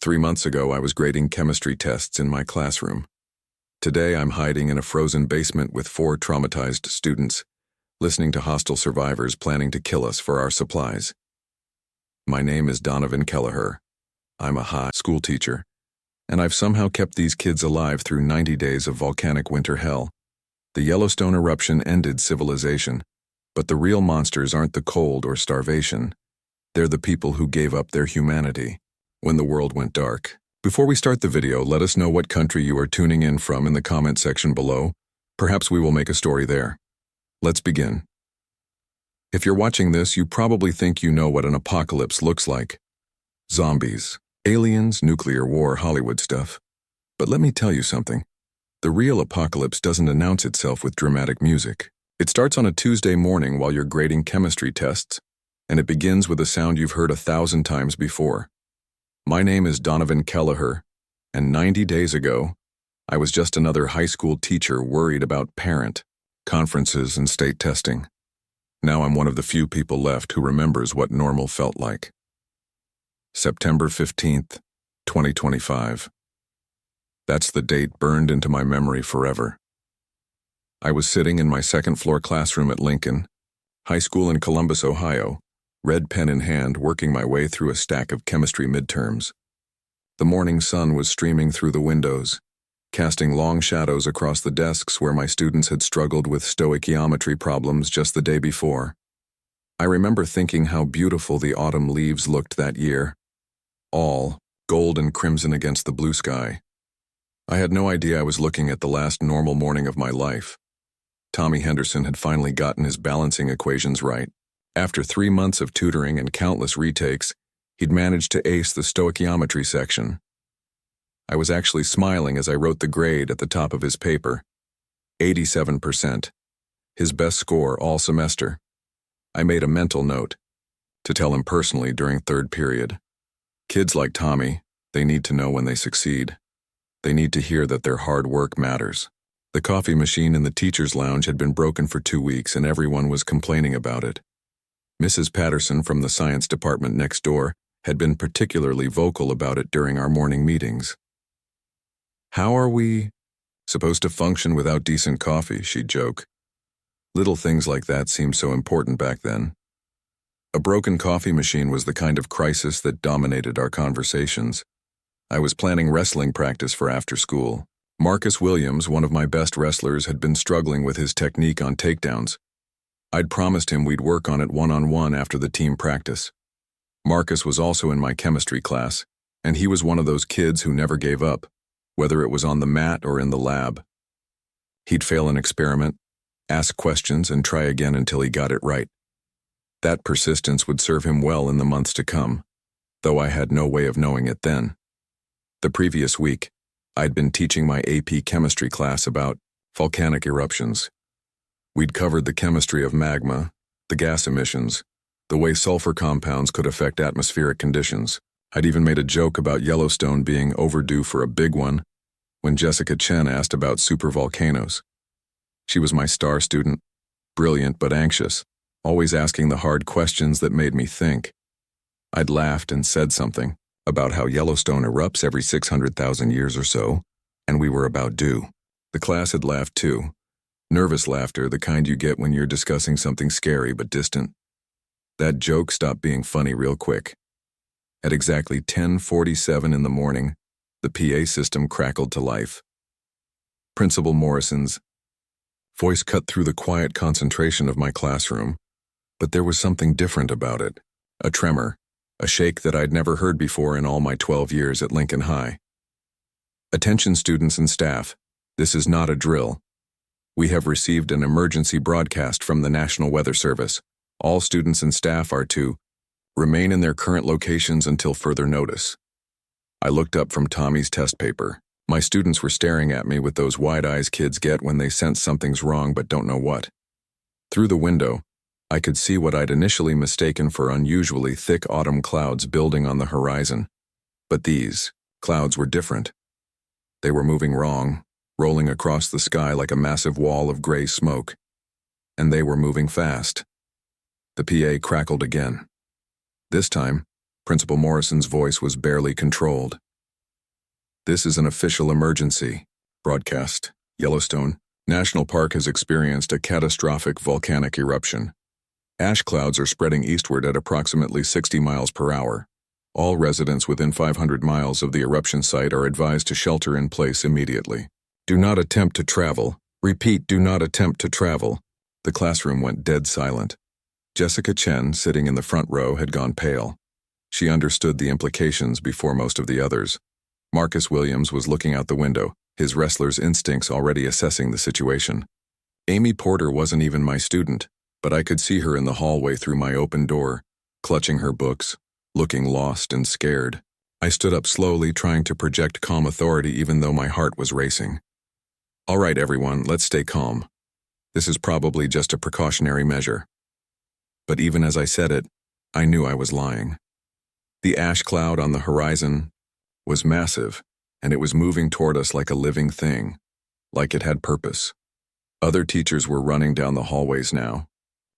3 months ago, I was grading chemistry tests in my classroom. Today, I'm hiding in a frozen basement with 4 traumatized students, listening to hostile survivors planning to kill us for our supplies. My name is Donovan Kelleher. I'm a high school teacher, and I've somehow kept these kids alive through 90 days of volcanic winter hell. The Yellowstone eruption ended civilization, but the real monsters aren't the cold or starvation. They're the people who gave up their humanity when the world went dark. Before we start the video, let us know what country you are tuning in from in the comment section below. Perhaps we will make a story there. Let's begin. If you're watching this, you probably think you know what an apocalypse looks like. Zombies, aliens, nuclear war, Hollywood stuff. But let me tell you something. The real apocalypse doesn't announce itself with dramatic music. It starts on a Tuesday morning while you're grading chemistry tests, and it begins with a sound you've heard 1,000 times before. My name is Donovan Kelleher, and 90 days ago, I was just another high school teacher worried about parent conferences and state testing. Now I'm one of the few people left who remembers what normal felt like. September 15th, 2025. That's the date burned into my memory forever. I was sitting in my second-floor classroom at Lincoln High School in Columbus, Ohio, red pen in hand, working my way through a stack of chemistry midterms. The morning sun was streaming through the windows, casting long shadows across the desks where my students had struggled with stoichiometry problems just the day before. I remember thinking how beautiful the autumn leaves looked that year, all gold and crimson against the blue sky. I had no idea I was looking at the last normal morning of my life. Tommy Henderson had finally gotten his balancing equations right. After 3 months of tutoring and countless retakes, he'd managed to ace the stoichiometry section. I was actually smiling as I wrote the grade at the top of his paper. 87%. His best score all semester. I made a mental note to tell him personally during third period. Kids like Tommy, they need to know when they succeed. They need to hear that their hard work matters. The coffee machine in the teacher's lounge had been broken for 2 weeks and everyone was complaining about it. Mrs. Patterson from the science department next door had been particularly vocal about it during our morning meetings. "How are we supposed to function without decent coffee?" she'd joke. Little things like that seemed so important back then. A broken coffee machine was the kind of crisis that dominated our conversations. I was planning wrestling practice for after school. Marcus Williams, one of my best wrestlers, had been struggling with his technique on takedowns. I'd promised him we'd work on it one-on-one after the team practice. Marcus was also in my chemistry class, and he was one of those kids who never gave up, whether it was on the mat or in the lab. He'd fail an experiment, ask questions, and try again until he got it right. That persistence would serve him well in the months to come, though I had no way of knowing it then. The previous week, I'd been teaching my AP chemistry class about volcanic eruptions. We'd covered the chemistry of magma, the gas emissions, the way sulfur compounds could affect atmospheric conditions. I'd even made a joke about Yellowstone being overdue for a big one when Jessica Chen asked about supervolcanoes. She was my star student, brilliant but anxious, always asking the hard questions that made me think. I'd laughed and said something about how Yellowstone erupts every 600,000 years or so, and we were about due. The class had laughed too. Nervous laughter, the kind you get when you're discussing something scary but distant. That joke stopped being funny real quick. At exactly 10:47 in the morning, the PA system crackled to life. Principal Morrison's voice cut through the quiet concentration of my classroom, but there was something different about it. A tremor, a shake that I'd never heard before in all my 12 years at Lincoln High. "Attention students and staff, this is not a drill. We have received an emergency broadcast from the National Weather Service. All students and staff are to remain in their current locations until further notice." I looked up from Tommy's test paper. My students were staring at me with those wide eyes kids get when they sense something's wrong but don't know what. Through the window, I could see what I'd initially mistaken for unusually thick autumn clouds building on the horizon. But these clouds were different. They were moving wrong, rolling across the sky like a massive wall of gray smoke. And they were moving fast. The PA crackled again. This time, Principal Morrison's voice was barely controlled. This is an official emergency. Broadcast. Yellowstone National Park has experienced a catastrophic volcanic eruption. Ash clouds are spreading eastward at approximately 60 miles per hour. All residents within 500 miles of the eruption site are advised to shelter in place immediately. Do not attempt to travel. Repeat, do not attempt to travel. The classroom went dead silent. Jessica Chen, sitting in the front row, had gone pale. She understood the implications before most of the others. Marcus Williams was looking out the window, his wrestler's instincts already assessing the situation. Amy Porter wasn't even my student, but I could see her in the hallway through my open door, clutching her books, looking lost and scared. I stood up slowly, trying to project calm authority even though my heart was racing. All right, everyone, let's stay calm. This is probably just a precautionary measure. But even as I said it, I knew I was lying. The ash cloud on the horizon was massive, and it was moving toward us like a living thing, like it had purpose. Other teachers were running down the hallways now.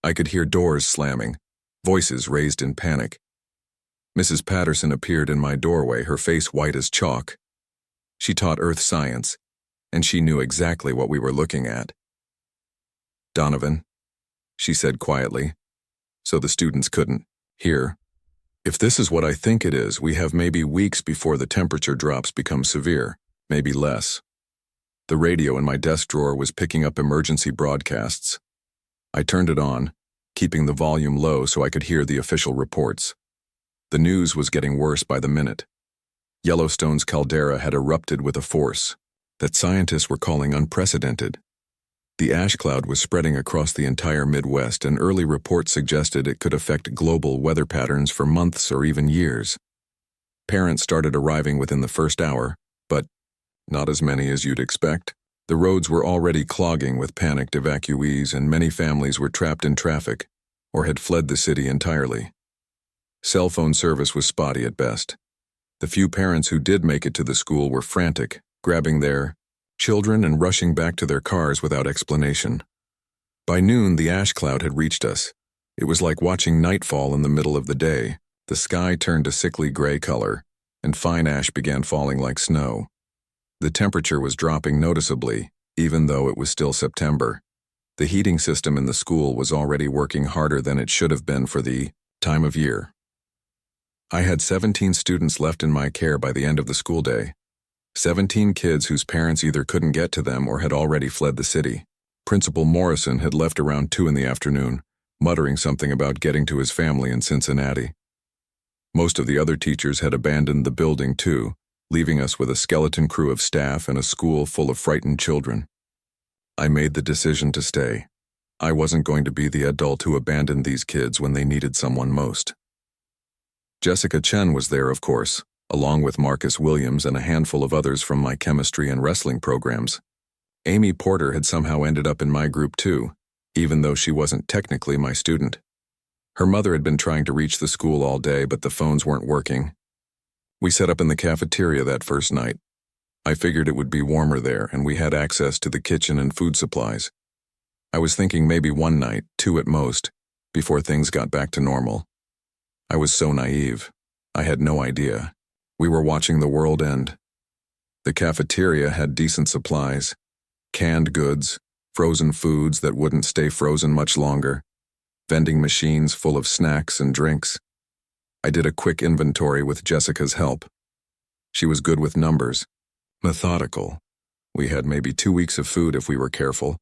I could hear doors slamming, voices raised in panic. Mrs. Patterson appeared in my doorway, her face white as chalk. She taught earth science, and she knew exactly what we were looking at. "Donovan," she said quietly, so the students couldn't hear. "If this is what I think it is, we have maybe weeks before the temperature drops become severe, maybe less." The radio in my desk drawer was picking up emergency broadcasts. I turned it on, keeping the volume low so I could hear the official reports. The news was getting worse by the minute. Yellowstone's caldera had erupted with a force that scientists were calling unprecedented. The ash cloud was spreading across the entire Midwest, and early reports suggested it could affect global weather patterns for months or even years. Parents started arriving within the first hour, but not as many as you'd expect. The roads were already clogging with panicked evacuees, and many families were trapped in traffic or had fled the city entirely. Cell phone service was spotty at best. The few parents who did make it to the school were frantic, grabbing their children and rushing back to their cars without explanation. By noon, the ash cloud had reached us. It was like watching nightfall in the middle of the day. The sky turned a sickly gray color, and fine ash began falling like snow. The temperature was dropping noticeably, even though it was still September. The heating system in the school was already working harder than it should have been for the time of year. I had 17 students left in my care by the end of the school day. 17 kids whose parents either couldn't get to them or had already fled the city. Principal Morrison had left around 2 in the afternoon, muttering something about getting to his family in Cincinnati. Most of the other teachers had abandoned the building too, leaving us with a skeleton crew of staff and a school full of frightened children. I made the decision to stay. I wasn't going to be the adult who abandoned these kids when they needed someone most. Jessica Chen was there, of course, along with Marcus Williams and a handful of others from my chemistry and wrestling programs. Amy Porter had somehow ended up in my group too, even though she wasn't technically my student. Her mother had been trying to reach the school all day, but the phones weren't working. We set up in the cafeteria that first night. I figured it would be warmer there, and we had access to the kitchen and food supplies. I was thinking maybe 1 night, 2 at most, before things got back to normal. I was so naive. I had no idea. We were watching the world end. The cafeteria had decent supplies, canned goods, frozen foods that wouldn't stay frozen much longer, vending machines full of snacks and drinks. I did a quick inventory with Jessica's help. She was good with numbers, methodical. We had maybe 2 weeks of food if we were careful,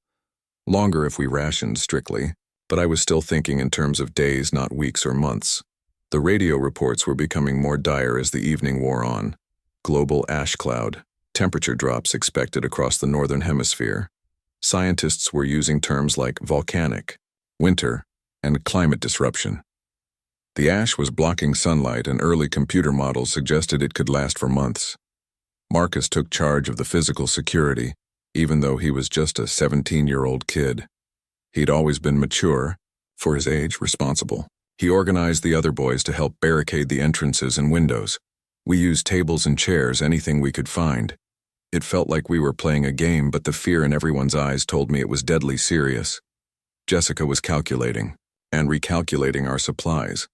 longer if we rationed strictly, but I was still thinking in terms of days, not weeks or months. The radio reports were becoming more dire as the evening wore on. Global ash cloud, temperature drops expected across the northern hemisphere. Scientists were using terms like volcanic, winter, and climate disruption. The ash was blocking sunlight, and early computer models suggested it could last for months. Marcus took charge of the physical security, even though he was just a 17-year-old kid. He'd always been mature, for his age, responsible. He organized the other boys to help barricade the entrances and windows. We used tables and chairs, anything we could find. It felt like we were playing a game, but the fear in everyone's eyes told me it was deadly serious. Jessica was calculating and recalculating our supplies.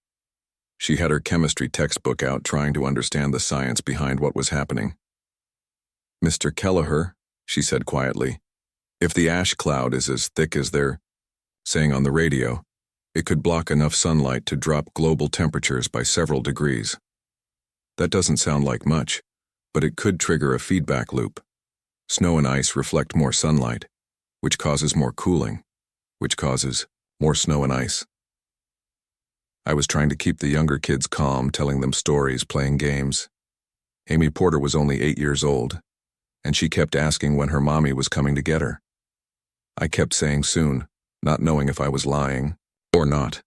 She had her chemistry textbook out, trying to understand the science behind what was happening. "Mr. Kelleher," she said quietly, "if the ash cloud is as thick as they're saying on the radio, it could block enough sunlight to drop global temperatures by several degrees. That doesn't sound like much, but it could trigger a feedback loop. Snow and ice reflect more sunlight, which causes more cooling, which causes more snow and ice." I was trying to keep the younger kids calm, telling them stories, playing games. Amy Porter was only 8 years old, and she kept asking when her mommy was coming to get her. I kept saying soon, not knowing if I was lying or not.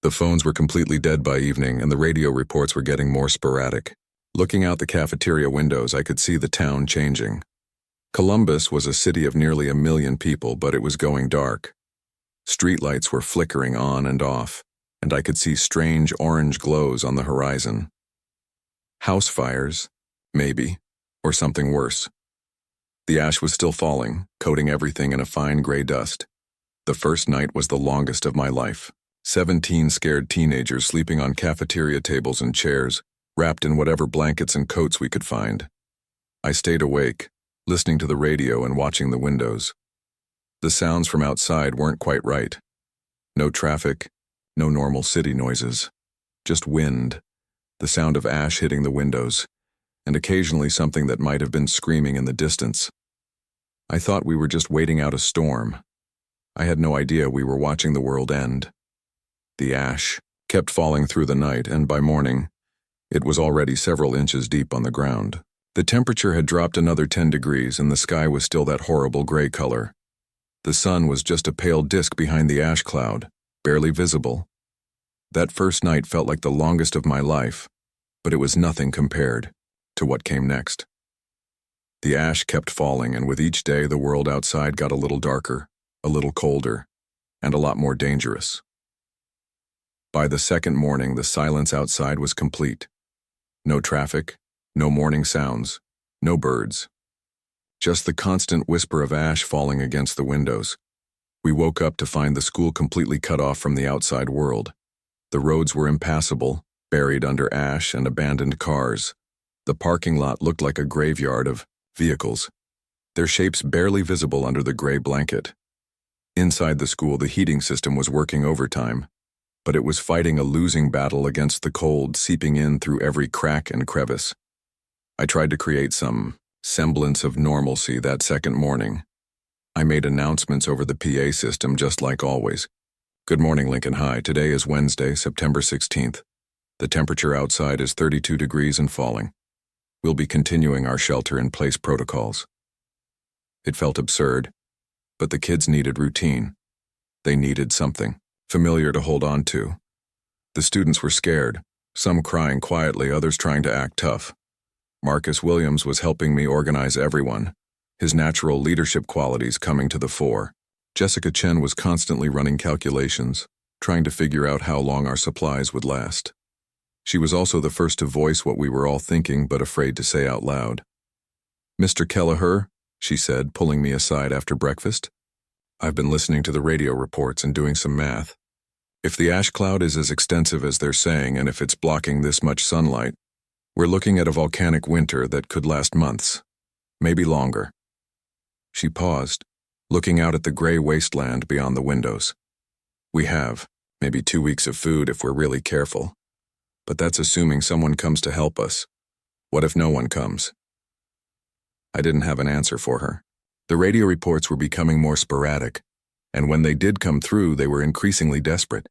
The phones were completely dead by evening, and the radio reports were getting more sporadic. Looking out the cafeteria windows, I could see the town changing. Columbus was a city of nearly 1 million people, but it was going dark. Streetlights were flickering on and off, and I could see strange orange glows on the horizon. House fires, maybe, or something worse. The ash was still falling, coating everything in a fine gray dust. The first night was the longest of my life. 17 scared teenagers sleeping on cafeteria tables and chairs, wrapped in whatever blankets and coats we could find. I stayed awake, listening to the radio and watching the windows. The sounds from outside weren't quite right. No traffic, no normal city noises. Just wind, the sound of ash hitting the windows, and occasionally something that might have been screaming in the distance. I thought we were just waiting out a storm. I had no idea we were watching the world end. The ash kept falling through the night, and by morning, it was already several inches deep on the ground. The temperature had dropped another 10 degrees, and the sky was still that horrible gray color. The sun was just a pale disk behind the ash cloud, barely visible. That first night felt like the longest of my life, but it was nothing compared to what came next. The ash kept falling, and with each day the world outside got a little darker, a little colder, and a lot more dangerous. By the second morning, the silence outside was complete. No traffic, no morning sounds, no birds. Just the constant whisper of ash falling against the windows. We woke up to find the school completely cut off from the outside world. The roads were impassable, buried under ash and abandoned cars. The parking lot looked like a graveyard of vehicles, their shapes barely visible under the gray blanket. Inside the school, the heating system was working overtime, but it was fighting a losing battle against the cold seeping in through every crack and crevice. I tried to create some semblance of normalcy that second morning. I made announcements over the PA system just like always. "Good morning, Lincoln High. Today is Wednesday, September 16th. The temperature outside is 32 degrees and falling. We'll be continuing our shelter-in-place protocols." It felt absurd, but the kids needed routine. They needed something familiar to hold on to. The students were scared, some crying quietly, others trying to act tough. Marcus Williams was helping me organize everyone, his natural leadership qualities coming to the fore. Jessica Chen was constantly running calculations, trying to figure out how long our supplies would last. She was also the first to voice what we were all thinking but afraid to say out loud. "Mr. Kelleher," she said, pulling me aside after breakfast, "I've been listening to the radio reports and doing some math. If the ash cloud is as extensive as they're saying, and if it's blocking this much sunlight, we're looking at a volcanic winter that could last months, maybe longer." She paused, looking out at the gray wasteland beyond the windows. "We have maybe 2 weeks of food if we're really careful. But that's assuming someone comes to help us. What if no one comes?" I didn't have an answer for her. The radio reports were becoming more sporadic, and when they did come through, they were increasingly desperate.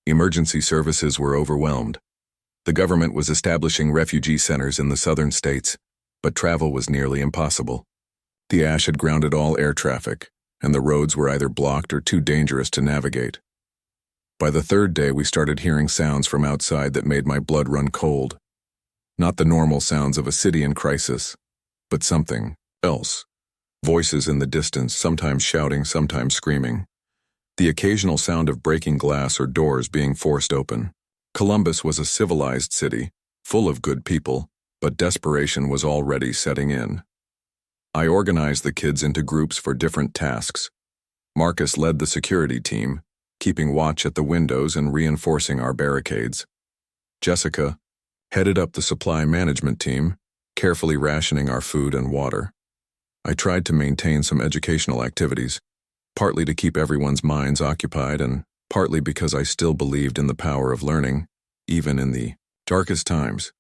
Emergency services were overwhelmed. The government was establishing refugee centers in the southern states, but travel was nearly impossible. The ash had grounded all air traffic, and the roads were either blocked or too dangerous to navigate. By the third day, we started hearing sounds from outside that made my blood run cold. Not the normal sounds of a city in crisis, but something else. Voices in the distance, sometimes shouting, sometimes screaming. The occasional sound of breaking glass or doors being forced open. Columbus was a civilized city, full of good people, but desperation was already setting in. I organized the kids into groups for different tasks. Marcus led the security team, keeping watch at the windows and reinforcing our barricades. Jessica headed up the supply management team, carefully rationing our food and water. I tried to maintain some educational activities, partly to keep everyone's minds occupied and partly because I still believed in the power of learning, even in the darkest times.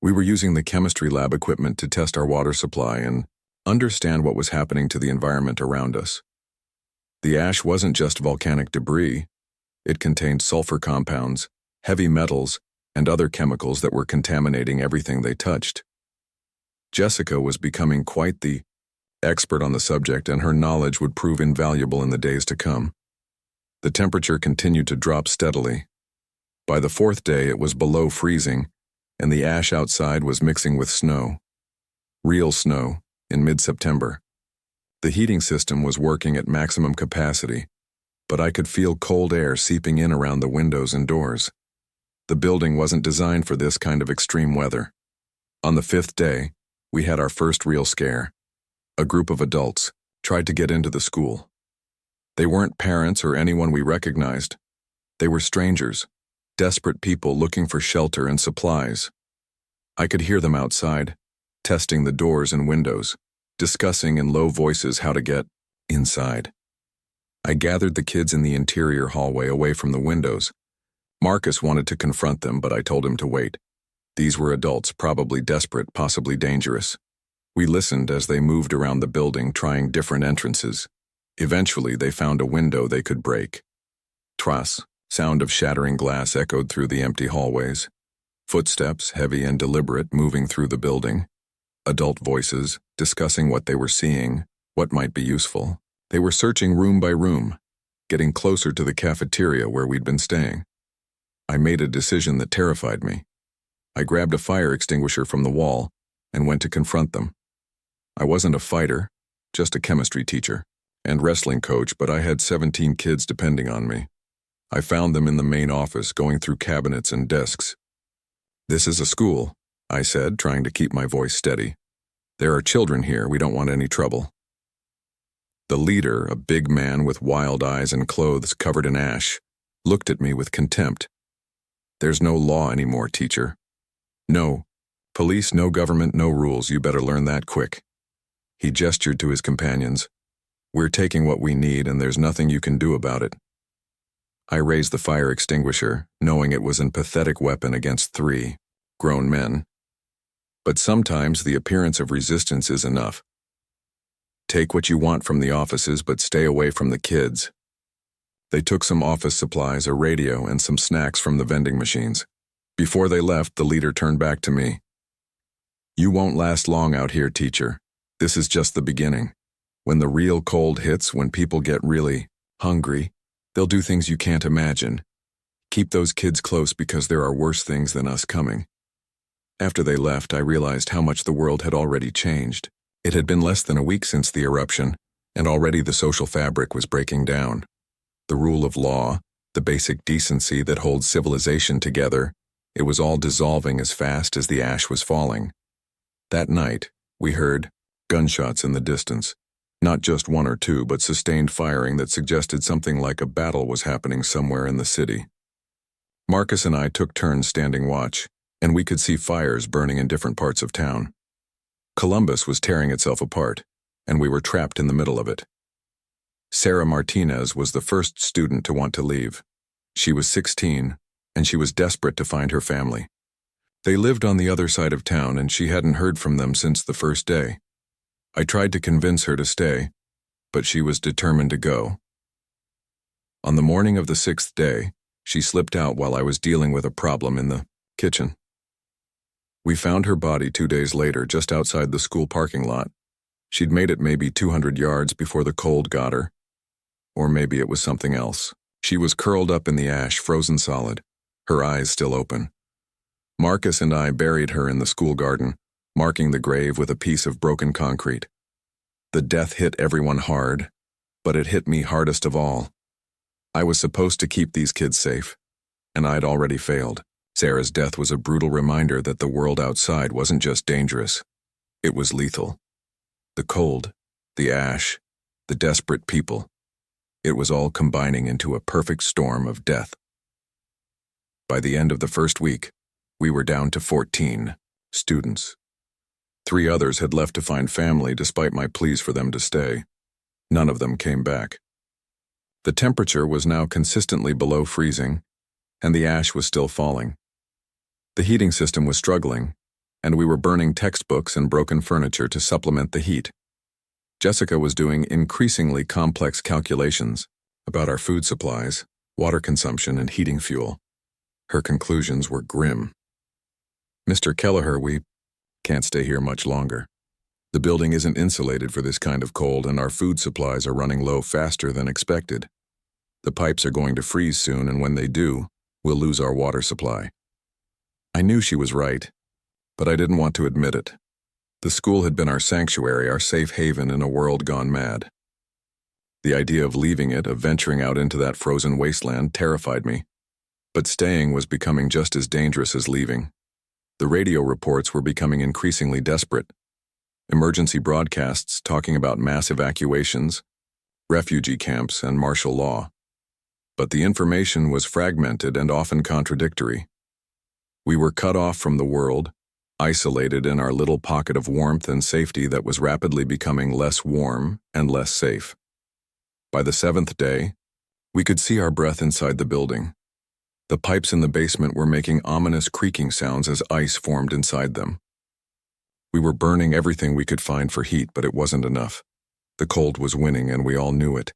We were using the chemistry lab equipment to test our water supply and understand what was happening to the environment around us. The ash wasn't just volcanic debris. It contained sulfur compounds, heavy metals, and other chemicals that were contaminating everything they touched. Jessica was becoming quite the expert on the subject, and her knowledge would prove invaluable in the days to come. The temperature continued to drop steadily. By the fourth day, it was below freezing, and the ash outside was mixing with snow. Real snow, in mid-September. The heating system was working at maximum capacity, but I could feel cold air seeping in around the windows and doors. The building wasn't designed for this kind of extreme weather. On the fifth day, we had our first real scare. A group of adults tried to get into the school. They weren't parents or anyone we recognized. They were strangers, desperate people looking for shelter and supplies. I could hear them outside, testing the doors and windows, discussing in low voices how to get inside. I gathered the kids in the interior hallway away from the windows. Marcus wanted to confront them, but I told him to wait. These were adults, probably desperate, possibly dangerous. We listened as they moved around the building, trying different entrances. Eventually, they found a window they could break. Tras, sound of shattering glass echoed through the empty hallways. Footsteps, heavy and deliberate, moving through the building. Adult voices, discussing what they were seeing, what might be useful. They were searching room by room, getting closer to the cafeteria where we'd been staying. I made a decision that terrified me. I grabbed a fire extinguisher from the wall and went to confront them. I wasn't a fighter, just a chemistry teacher and wrestling coach, but I had 17 kids depending on me. I found them in the main office, going through cabinets and desks. "This is a school," I said, trying to keep my voice steady. "There are children here. We don't want any trouble." The leader, a big man with wild eyes and clothes covered in ash, looked at me with contempt. "There's no law anymore, teacher. No police, no government, no rules. You better learn that quick." He gestured to his companions. "We're taking what we need, and there's nothing you can do about it." I raised the fire extinguisher, knowing it was a pathetic weapon against 3 grown men. But sometimes the appearance of resistance is enough. Take what you want from the offices, but stay away from the kids. They took some office supplies, a radio, and some snacks from the vending machines. Before they left, the leader turned back to me. "You won't last long out here, teacher. This is just the beginning. When the real cold hits, when people get really hungry, they'll do things you can't imagine. Keep those kids close because there are worse things than us coming." After they left, I realized how much the world had already changed. It had been less than a week since the eruption, and already the social fabric was breaking down. The rule of law, the basic decency that holds civilization together, it was all dissolving as fast as the ash was falling. That night, we heard gunshots in the distance. Not just 1 or 2, but sustained firing that suggested something like a battle was happening somewhere in the city. Marcus and I took turns standing watch, and we could see fires burning in different parts of town. Columbus was tearing itself apart, and we were trapped in the middle of it. Sarah Martinez was the first student to want to leave. She was 16, and she was desperate to find her family. They lived on the other side of town, and she hadn't heard from them since the first day. I tried to convince her to stay, but she was determined to go. On the morning of the 6th day, she slipped out while I was dealing with a problem in the kitchen. We found her body 2 days later just outside the school parking lot. She'd made it maybe 200 yards before the cold got her. Or maybe it was something else. She was curled up in the ash, frozen solid, her eyes still open. Marcus and I buried her in the school garden, marking the grave with a piece of broken concrete. The death hit everyone hard, but it hit me hardest of all. I was supposed to keep these kids safe, and I'd already failed. Sarah's death was a brutal reminder that the world outside wasn't just dangerous, it was lethal. The cold, the ash, the desperate people. It was all combining into a perfect storm of death. By the end of the first week, we were down to 14 students. 3 others had left to find family despite my pleas for them to stay. None of them came back. The temperature was now consistently below freezing, and the ash was still falling. The heating system was struggling, and we were burning textbooks and broken furniture to supplement the heat. Jessica was doing increasingly complex calculations about our food supplies, water consumption, and heating fuel. Her conclusions were grim. "Mr. Kelleher, we can't stay here much longer. The building isn't insulated for this kind of cold, and our food supplies are running low faster than expected. The pipes are going to freeze soon, and when they do, we'll lose our water supply." I knew she was right, but I didn't want to admit it. The school had been our sanctuary, our safe haven in a world gone mad. The idea of leaving it, of venturing out into that frozen wasteland, terrified me. But staying was becoming just as dangerous as leaving. The radio reports were becoming increasingly desperate. Emergency broadcasts talking about mass evacuations, refugee camps, and martial law. But the information was fragmented and often contradictory. We were cut off from the world, isolated in our little pocket of warmth and safety that was rapidly becoming less warm and less safe. By the 7th day, we could see our breath inside the building. The pipes in the basement were making ominous creaking sounds as ice formed inside them. We were burning everything we could find for heat, but it wasn't enough. The cold was winning, and we all knew it.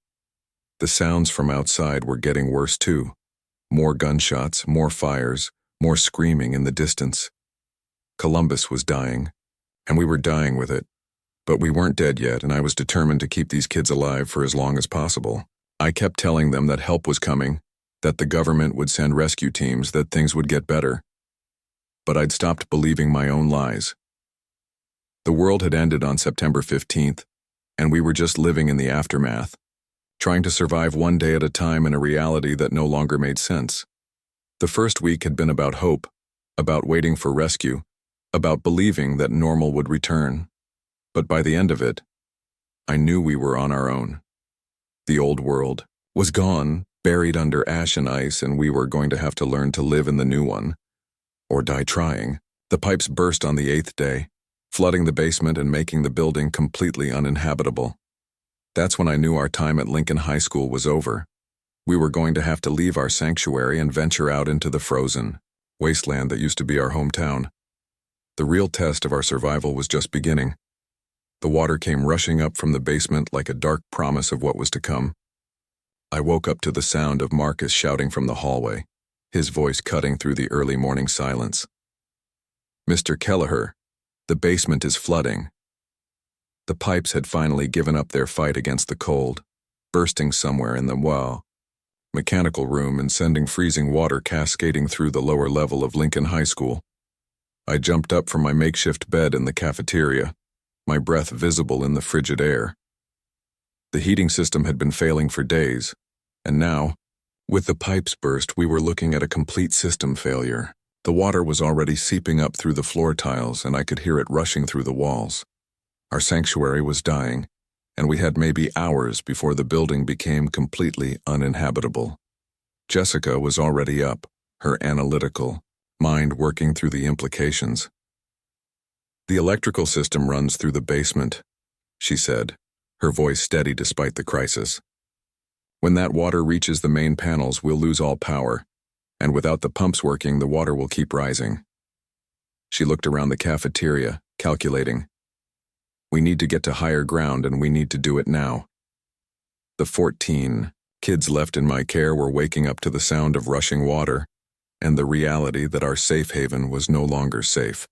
The sounds from outside were getting worse too. More gunshots, more fires, more screaming in the distance. Columbus was dying, and we were dying with it. But we weren't dead yet, and I was determined to keep these kids alive for as long as possible. I kept telling them that help was coming, that the government would send rescue teams, that things would get better. But I'd stopped believing my own lies. The world had ended on September 15th, and we were just living in the aftermath, trying to survive one day at a time in a reality that no longer made sense. The first week had been about hope, about waiting for rescue, about believing that normal would return. But by the end of it, I knew we were on our own. The old world was gone, buried under ash and ice, and we were going to have to learn to live in the new one, or die trying. The pipes burst on the 8th day, flooding the basement and making the building completely uninhabitable. That's when I knew our time at Lincoln High School was over. We were going to have to leave our sanctuary and venture out into the frozen wasteland that used to be our hometown. The real test of our survival was just beginning. The water came rushing up from the basement like a dark promise of what was to come. I woke up to the sound of Marcus shouting from the hallway, his voice cutting through the early morning silence. "Mr. Kelleher, the basement is flooding." The pipes had finally given up their fight against the cold, bursting somewhere in the mechanical room and sending freezing water cascading through the lower level of Lincoln High School. I jumped up from my makeshift bed in the cafeteria, my breath visible in the frigid air. The heating system had been failing for days, and now, with the pipes burst, we were looking at a complete system failure. The water was already seeping up through the floor tiles, and I could hear it rushing through the walls. Our sanctuary was dying, and we had maybe hours before the building became completely uninhabitable. Jessica was already up, her analytical mind working through the implications. "The electrical system runs through the basement," she said, her voice steady despite the crisis. "When that water reaches the main panels, we'll lose all power, and without the pumps working, the water will keep rising." She looked around the cafeteria, calculating. "We need to get to higher ground, and we need to do it now." The 14 kids left in my care were waking up to the sound of rushing water and the reality that our safe haven was no longer safe.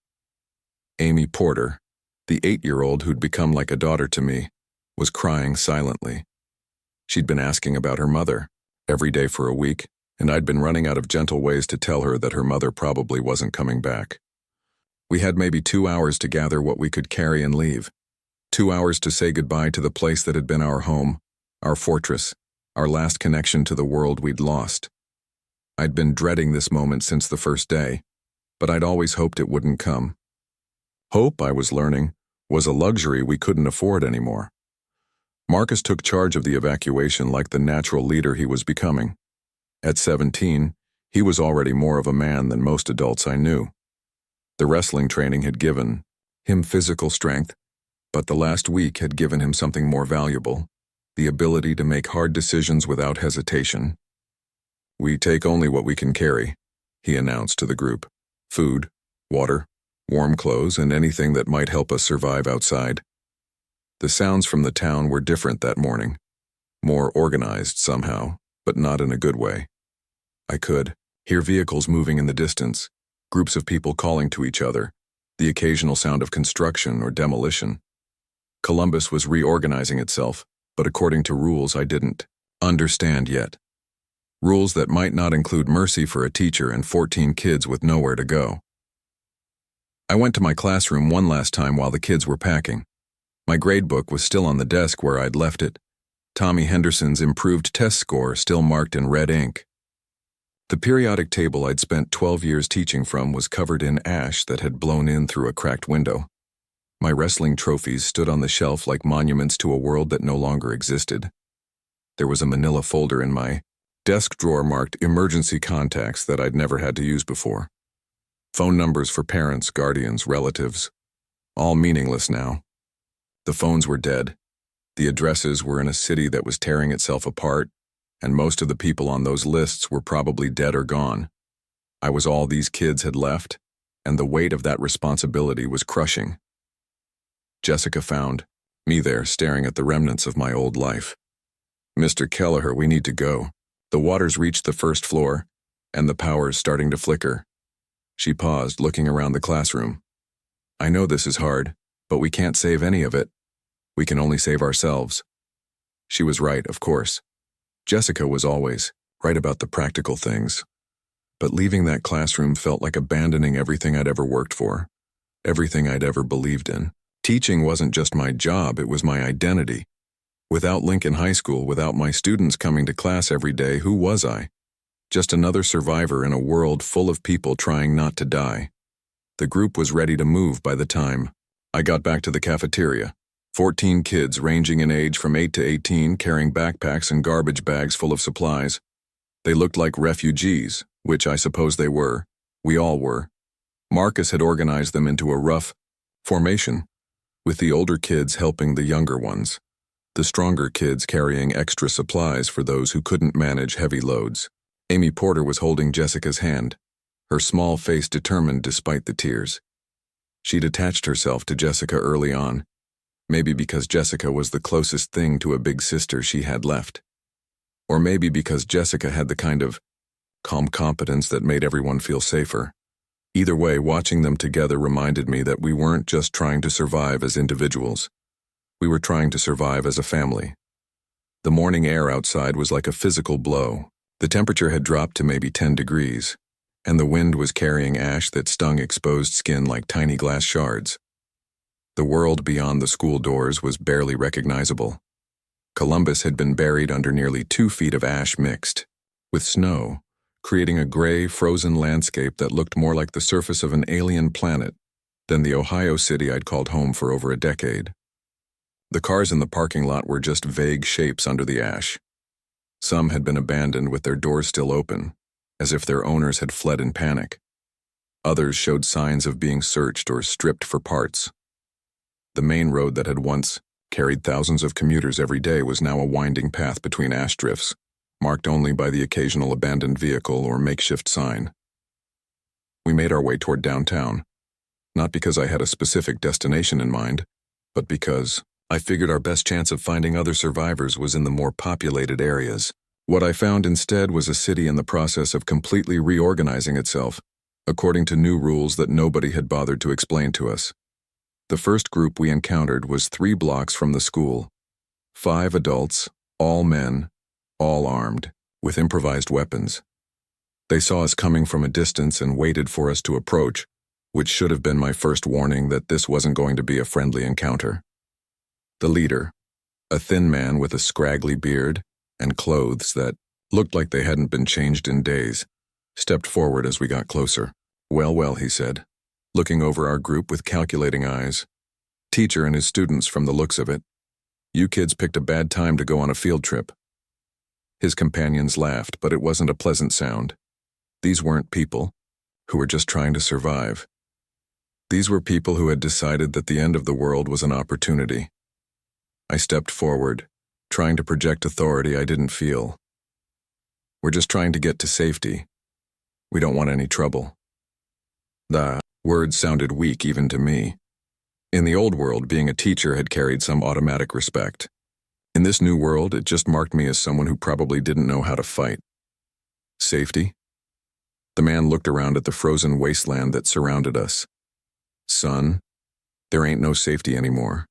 Amy Porter, the 8-year-old who'd become like a daughter to me, was crying silently. She'd been asking about her mother every day for a week, and I'd been running out of gentle ways to tell her that her mother probably wasn't coming back. We had maybe 2 hours to gather what we could carry and leave. 2 hours to say goodbye to the place that had been our home, our fortress, our last connection to the world we'd lost. I'd been dreading this moment since the first day, but I'd always hoped it wouldn't come. Hope, I was learning, was a luxury we couldn't afford anymore. Marcus took charge of the evacuation like the natural leader he was becoming. At 17, he was already more of a man than most adults I knew. The wrestling training had given him physical strength, but the last week had given him something more valuable, the ability to make hard decisions without hesitation. "We take only what we can carry," he announced to the group. "Food, water, warm clothes, and anything that might help us survive outside." The sounds from the town were different that morning. More organized somehow, but not in a good way. I could hear vehicles moving in the distance, groups of people calling to each other, the occasional sound of construction or demolition. Columbus was reorganizing itself, but according to rules I didn't understand yet. Rules that might not include mercy for a teacher and 14 kids with nowhere to go. I went to my classroom one last time while the kids were packing. My gradebook was still on the desk where I'd left it. Tommy Henderson's improved test score still marked in red ink. The periodic table I'd spent 12 years teaching from was covered in ash that had blown in through a cracked window. My wrestling trophies stood on the shelf like monuments to a world that no longer existed. There was a manila folder in my desk drawer marked emergency contacts that I'd never had to use before. Phone numbers for parents, guardians, relatives. All meaningless now. The phones were dead. The addresses were in a city that was tearing itself apart, and most of the people on those lists were probably dead or gone. I was all these kids had left, and the weight of that responsibility was crushing. Jessica found me there staring at the remnants of my old life. "Mr. Kelleher, we need to go. The water's reached the first floor, and the power's starting to flicker." She paused, looking around the classroom. "I know this is hard, but we can't save any of it. We can only save ourselves." She was right, of course. Jessica was always right about the practical things. But leaving that classroom felt like abandoning everything I'd ever worked for, everything I'd ever believed in. Teaching wasn't just my job, it was my identity. Without Lincoln High School, without my students coming to class every day, who was I? Just another survivor in a world full of people trying not to die. The group was ready to move by the time I got back to the cafeteria. 14 kids ranging in age from 8 to 18 carrying backpacks and garbage bags full of supplies. They looked like refugees, which I suppose they were. We all were. Marcus had organized them into a rough formation, with the older kids helping the younger ones, the stronger kids carrying extra supplies for those who couldn't manage heavy loads. Amy Porter was holding Jessica's hand, her small face determined despite the tears. She'd attached herself to Jessica early on, maybe because Jessica was the closest thing to a big sister she had left. Or maybe because Jessica had the kind of calm competence that made everyone feel safer. Either way, watching them together reminded me that we weren't just trying to survive as individuals. We were trying to survive as a family. The morning air outside was like a physical blow. The temperature had dropped to maybe 10 degrees, and the wind was carrying ash that stung exposed skin like tiny glass shards. The world beyond the school doors was barely recognizable. Columbus had been buried under nearly 2 feet of ash mixed with snow, creating a gray, frozen landscape that looked more like the surface of an alien planet than the Ohio city I'd called home for over a decade. The cars in the parking lot were just vague shapes under the ash. Some had been abandoned with their doors still open, as if their owners had fled in panic. Others showed signs of being searched or stripped for parts. The main road that had once carried thousands of commuters every day was now a winding path between ash drifts, marked only by the occasional abandoned vehicle or makeshift sign. We made our way toward downtown, not because I had a specific destination in mind, but because I figured our best chance of finding other survivors was in the more populated areas. What I found instead was a city in the process of completely reorganizing itself, according to new rules that nobody had bothered to explain to us. The first group we encountered was 3 blocks from the school. 5 adults, all men, all armed, with improvised weapons. They saw us coming from a distance and waited for us to approach, which should have been my first warning that this wasn't going to be a friendly encounter. The leader, a thin man with a scraggly beard and clothes that looked like they hadn't been changed in days, stepped forward as we got closer. Well, he said, looking over our group with calculating eyes. "Teacher and his students from the looks of it. You kids picked a bad time to go on a field trip." His companions laughed, but it wasn't a pleasant sound. These weren't people who were just trying to survive. These were people who had decided that the end of the world was an opportunity. I stepped forward, trying to project authority I didn't feel. We're just trying to get to safety. We don't want any trouble. The words sounded weak even to me. In the old world, being a teacher had carried some automatic respect. In this new world, it just marked me as someone who probably didn't know how to fight. Safety? The man looked around at the frozen wasteland that surrounded us. Son, there ain't no safety anymore.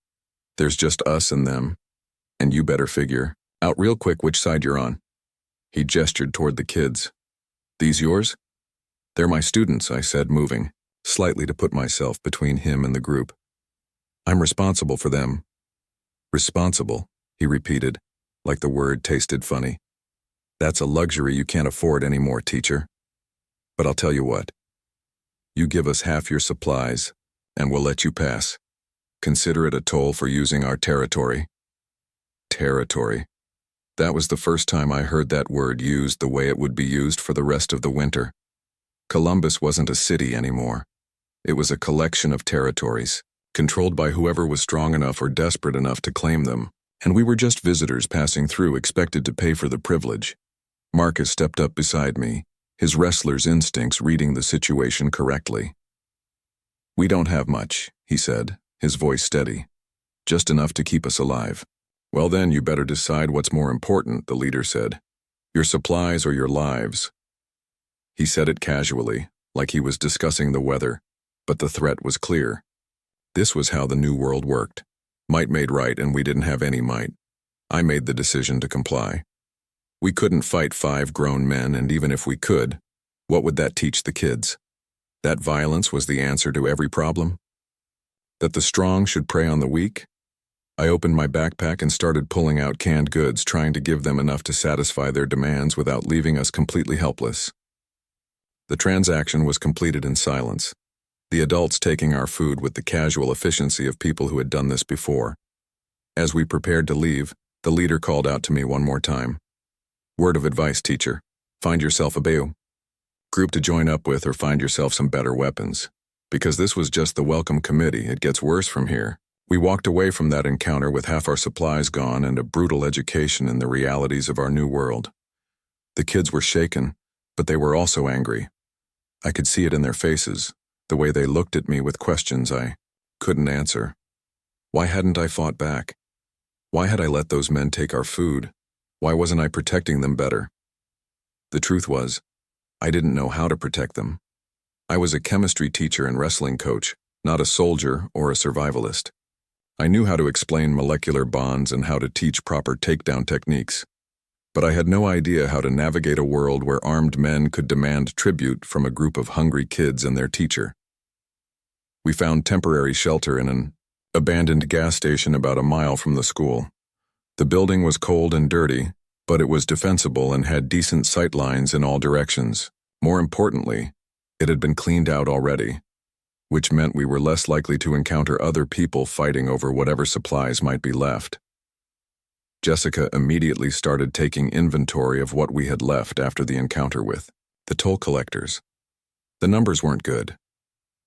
There's just us and them. And you better figure out real quick which side you're on. He gestured toward the kids. These yours? They're my students, I said, moving slightly to put myself between him and the group. I'm responsible for them. Responsible, he repeated, like the word tasted funny. That's a luxury you can't afford anymore, teacher. But I'll tell you what. You give us half your supplies, and we'll let you pass. Consider it a toll for using our territory. Territory. That was the first time I heard that word used the way it would be used for the rest of the winter. Columbus wasn't a city anymore. It was a collection of territories, controlled by whoever was strong enough or desperate enough to claim them, and we were just visitors passing through expected to pay for the privilege. Marcus stepped up beside me, his wrestler's instincts reading the situation correctly. We don't have much, he said, his voice steady. Just enough to keep us alive. Well then, you better decide what's more important, the leader said. Your supplies or your lives. He said it casually, like he was discussing the weather, but the threat was clear. This was how the new world worked. Might made right, and we didn't have any might. I made the decision to comply. We couldn't fight 5 grown men, and even if we could, what would that teach the kids? That violence was the answer to every problem? That the strong should prey on the weak? I opened my backpack and started pulling out canned goods, trying to give them enough to satisfy their demands without leaving us completely helpless. The transaction was completed in silence, the adults taking our food with the casual efficiency of people who had done this before. As we prepared to leave, the leader called out to me one more time. Word of advice, teacher. Find yourself a BU group to join up with or find yourself some better weapons. Because this was just the welcome committee, it gets worse from here. We walked away from that encounter with half our supplies gone and a brutal education in the realities of our new world. The kids were shaken, but they were also angry. I could see it in their faces, the way they looked at me with questions I couldn't answer. Why hadn't I fought back? Why had I let those men take our food? Why wasn't I protecting them better? The truth was, I didn't know how to protect them. I was a chemistry teacher and wrestling coach, not a soldier or a survivalist. I knew how to explain molecular bonds and how to teach proper takedown techniques, but I had no idea how to navigate a world where armed men could demand tribute from a group of hungry kids and their teacher. We found temporary shelter in an abandoned gas station about a mile from the school. The building was cold and dirty, but it was defensible and had decent sight lines in all directions. More importantly, it had been cleaned out already, which meant we were less likely to encounter other people fighting over whatever supplies might be left. Jessica immediately started taking inventory of what we had left after the encounter with the toll collectors. The numbers weren't good.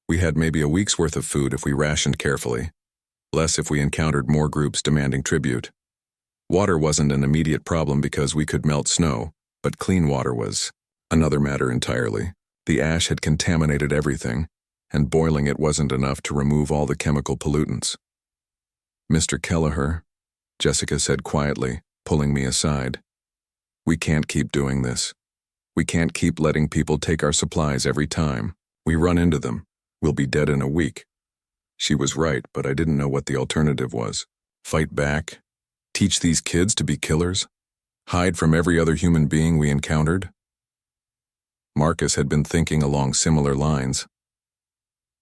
We had maybe a week's worth of food if we rationed carefully, less if we encountered more groups demanding tribute. Water wasn't an immediate problem because we could melt snow, but clean water was another matter entirely. The ash had contaminated everything, and boiling it wasn't enough to remove all the chemical pollutants. Mr. Kelleher, Jessica said quietly, pulling me aside. We can't keep doing this. We can't keep letting people take our supplies every time. We run into them. We'll be dead in a week. She was right, but I didn't know what the alternative was. Fight back? Teach these kids to be killers? Hide from every other human being we encountered? Marcus had been thinking along similar lines.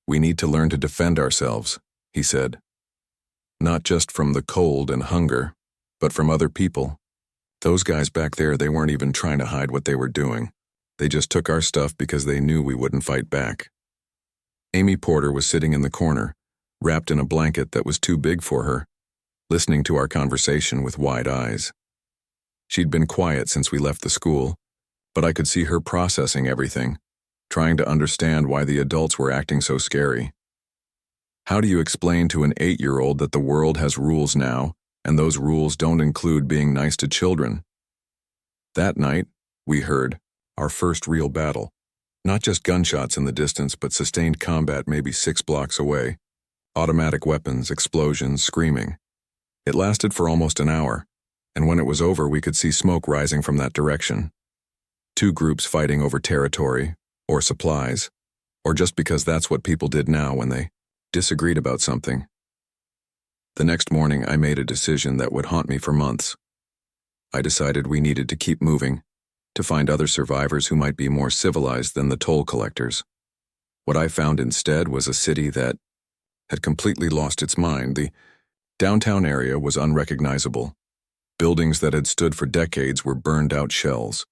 We need to learn to defend ourselves, he said. Not just from the cold and hunger, but from other people. Those guys back there, they weren't even trying to hide what they were doing. They just took our stuff because they knew we wouldn't fight back. Amy Porter was sitting in the corner, wrapped in a blanket that was too big for her, listening to our conversation with wide eyes. She'd been quiet since we left the school, but I could see her processing everything, trying to understand why the adults were acting so scary. How do you explain to an 8-year-old that the world has rules now, and those rules don't include being nice to children? That night, we heard our first real battle. Not just gunshots in the distance, but sustained combat maybe 6 blocks away. Automatic weapons, explosions, screaming. It lasted for almost an hour, and when it was over, we could see smoke rising from that direction. 2 groups fighting over territory, or supplies, or just because that's what people did now when they disagreed about something. The next morning, I made a decision that would haunt me for months. I decided we needed to keep moving, to find other survivors who might be more civilized than the toll collectors. What I found instead was a city that had completely lost its mind. The downtown area was unrecognizable. Buildings that had stood for decades were burned-out shells.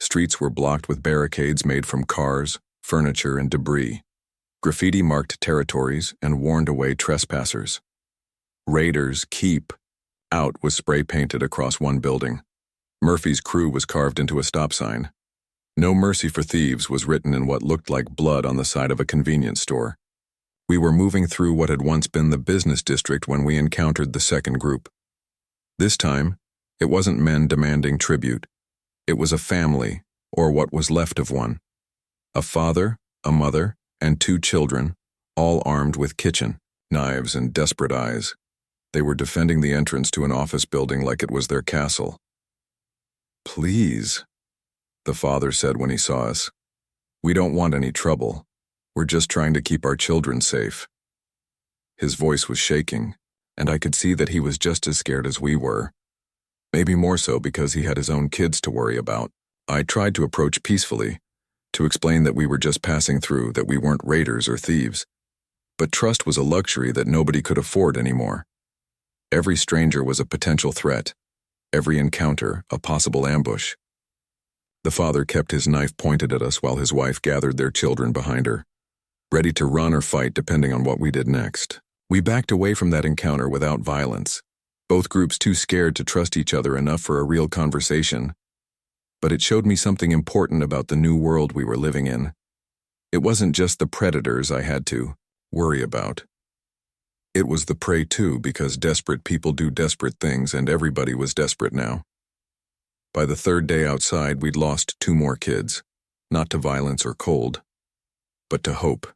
Streets were blocked with barricades made from cars, furniture, and debris. Graffiti marked territories and warned away trespassers. Raiders, keep out was spray-painted across one building. Murphy's crew was carved into a stop sign. No mercy for thieves was written in what looked like blood on the side of a convenience store. We were moving through what had once been the business district when we encountered the second group. This time, it wasn't men demanding tribute. It was a family, or what was left of one. A father, a mother, and 2 children, all armed with kitchen knives and desperate eyes. They were defending the entrance to an office building like it was their castle. "Please," the father said when he saw us. "We don't want any trouble. We're just trying to keep our children safe." His voice was shaking, and I could see that he was just as scared as we were. Maybe more so because he had his own kids to worry about. I tried to approach peacefully, to explain that we were just passing through, that we weren't raiders or thieves. But trust was a luxury that nobody could afford anymore. Every stranger was a potential threat. Every encounter, a possible ambush. The father kept his knife pointed at us while his wife gathered their children behind her, ready to run or fight depending on what we did next. We backed away from that encounter without violence, both groups too scared to trust each other enough for a real conversation. But it showed me something important about the new world we were living in. It wasn't just the predators I had to worry about. It was the prey too, because desperate people do desperate things, and everybody was desperate now. By the 3rd day outside, we'd lost 2 more kids, not to violence or cold, but to hope.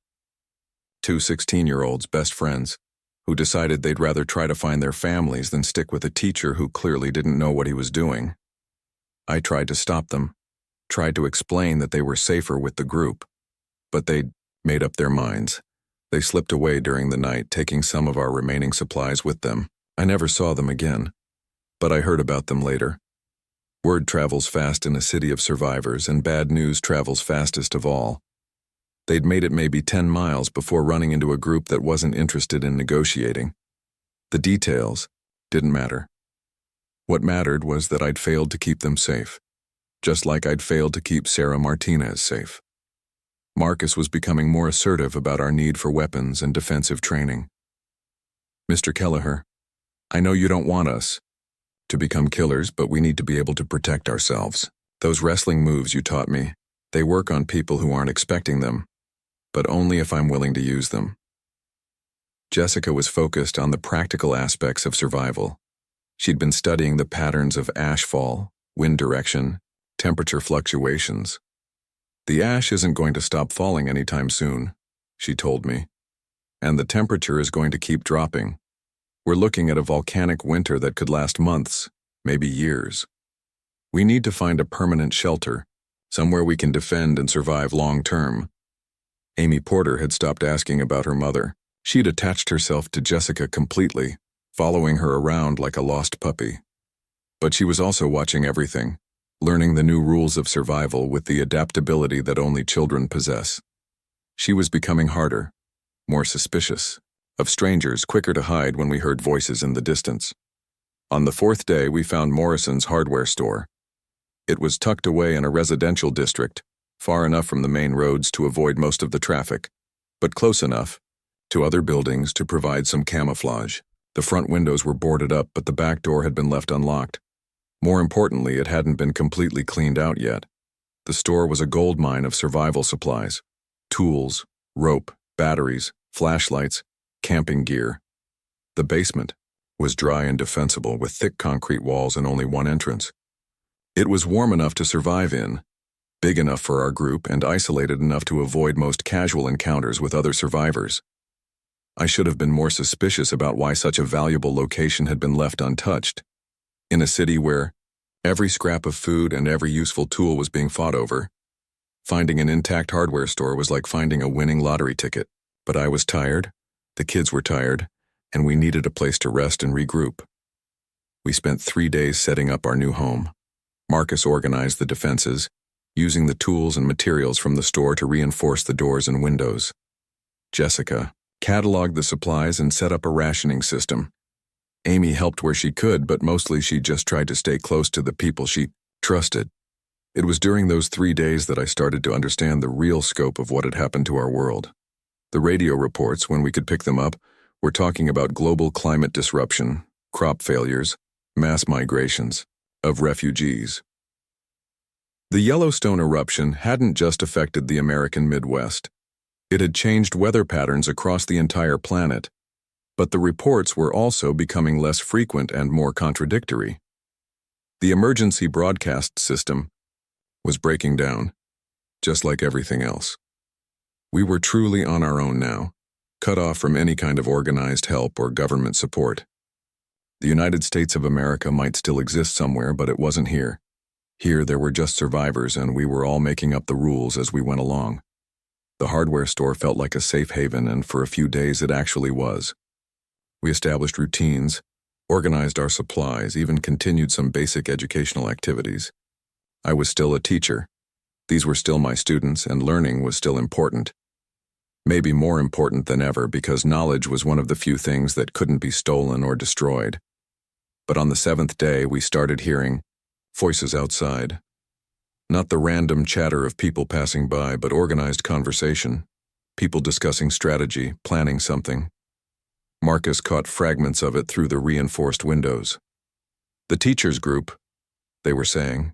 2 16-year-olds, best friends, who decided they'd rather try to find their families than stick with a teacher who clearly didn't know what he was doing. I tried to stop them, tried to explain that they were safer with the group, but they'd made up their minds. They slipped away during the night, taking some of our remaining supplies with them. I never saw them again, but I heard about them later. Word travels fast in a city of survivors, and bad news travels fastest of all. They'd made it maybe 10 miles before running into a group that wasn't interested in negotiating. The details didn't matter. What mattered was that I'd failed to keep them safe, just like I'd failed to keep Sarah Martinez safe. Marcus was becoming more assertive about our need for weapons and defensive training. "Mr. Kelleher, I know you don't want us to become killers, but we need to be able to protect ourselves. Those wrestling moves you taught me, they work on people who aren't expecting them, but only if I'm willing to use them." Jessica was focused on the practical aspects of survival. She'd been studying the patterns of ash fall, wind direction, temperature fluctuations. "The ash isn't going to stop falling anytime soon," she told me, "and the temperature is going to keep dropping. We're looking at a volcanic winter that could last months, maybe years. We need to find a permanent shelter, somewhere we can defend and survive long term." Amy Porter had stopped asking about her mother. She'd attached herself to Jessica completely, following her around like a lost puppy. But she was also watching everything, learning the new rules of survival with the adaptability that only children possess. She was becoming harder, more suspicious, of strangers, quicker to hide when we heard voices in the distance. On the 4th day, we found Morrison's hardware store. It was tucked away in a residential district, far enough from the main roads to avoid most of the traffic, but close enough to other buildings to provide some camouflage. The front windows were boarded up, but the back door had been left unlocked. More importantly, it hadn't been completely cleaned out yet. The store was a gold mine of survival supplies: tools, rope, batteries, flashlights, camping gear. The basement was dry and defensible with thick concrete walls and only one entrance. It was warm enough to survive in, big enough for our group, and isolated enough to avoid most casual encounters with other survivors. I should have been more suspicious about why such a valuable location had been left untouched. In a city where every scrap of food and every useful tool was being fought over, finding an intact hardware store was like finding a winning lottery ticket. But I was tired, the kids were tired, and we needed a place to rest and regroup. We spent 3 days setting up our new home. Marcus organized the defenses, using the tools and materials from the store to reinforce the doors and windows. Jessica cataloged the supplies and set up a rationing system. Amy helped where she could, but mostly she just tried to stay close to the people she trusted. It was during those 3 days that I started to understand the real scope of what had happened to our world. The radio reports, when we could pick them up, were talking about global climate disruption, crop failures, mass migrations of refugees. The Yellowstone eruption hadn't just affected the American Midwest. It had changed weather patterns across the entire planet. But the reports were also becoming less frequent and more contradictory. The emergency broadcast system was breaking down, just like everything else. We were truly on our own now, cut off from any kind of organized help or government support. The United States of America might still exist somewhere, but it wasn't here. Here there were just survivors, and we were all making up the rules as we went along. The hardware store felt like a safe haven, and for a few days it actually was. We established routines, organized our supplies, even continued some basic educational activities. I was still a teacher. These were still my students, and learning was still important. Maybe more important than ever, because knowledge was one of the few things that couldn't be stolen or destroyed. But on the 7th day, we started hearing voices outside. Not the random chatter of people passing by, but organized conversation. People discussing strategy, planning something. Marcus caught fragments of it through the reinforced windows. The teachers group, they were saying.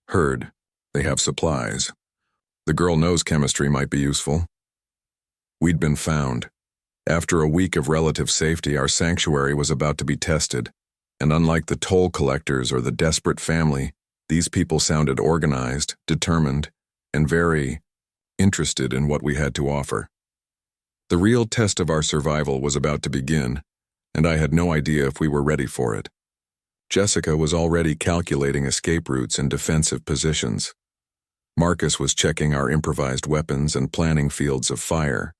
Heard, they have supplies. The girl knows chemistry might be useful. We'd been found. After a week of relative safety, our sanctuary was about to be tested. And unlike the toll collectors or the desperate family, these people sounded organized, determined, and very interested in what we had to offer. The real test of our survival was about to begin, and I had no idea if we were ready for it. Jessica was already calculating escape routes and defensive positions. Marcus was checking our improvised weapons and planning fields of fire.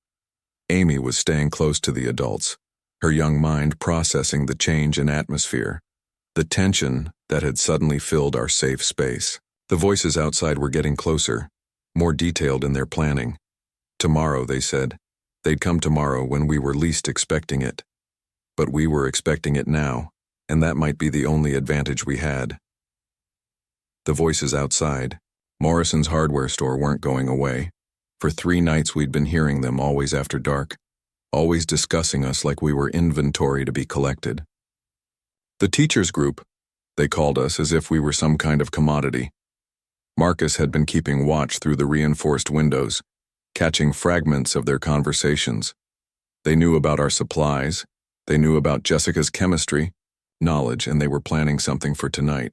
Amy was staying close to the adults, her young mind processing the change in atmosphere, the tension that had suddenly filled our safe space. The voices outside were getting closer, more detailed in their planning. Tomorrow, they said. They'd come tomorrow when we were least expecting it. But we were expecting it now, and that might be the only advantage we had. The voices outside, Morrison's hardware store, weren't going away. For 3 nights we'd been hearing them, always after dark, always discussing us like we were inventory to be collected. The teachers group, they called us as if we were some kind of commodity. Marcus had been keeping watch through the reinforced windows, catching fragments of their conversations. They knew about our supplies, they knew about Jessica's chemistry, knowledge, and they were planning something for tonight.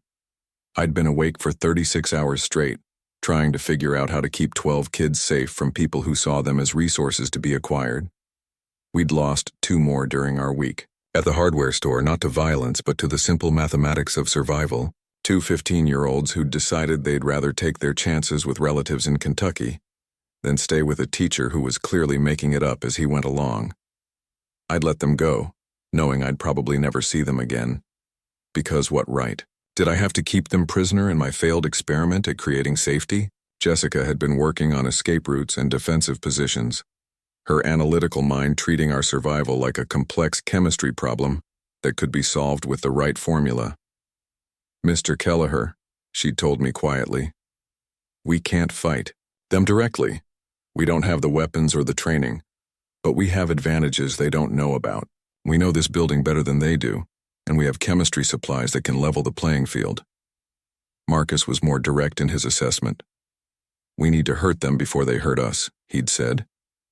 I'd been awake for 36 hours straight, trying to figure out how to keep 12 kids safe from people who saw them as resources to be acquired. We'd lost 2 more during our week. At the hardware store, not to violence, but to the simple mathematics of survival, 2 15-year-olds who'd decided they'd rather take their chances with relatives in Kentucky than stay with a teacher who was clearly making it up as he went along. I'd let them go, knowing I'd probably never see them again. Because what right? Did I have to keep them prisoner in my failed experiment at creating safety? Jessica had been working on escape routes and defensive positions, her analytical mind treating our survival like a complex chemistry problem that could be solved with the right formula. Mr. Kelleher, she'd told me quietly, we can't fight them directly. We don't have the weapons or the training, but we have advantages they don't know about. We know this building better than they do, and we have chemistry supplies that can level the playing field. Marcus was more direct in his assessment. We need to hurt them before they hurt us, he'd said.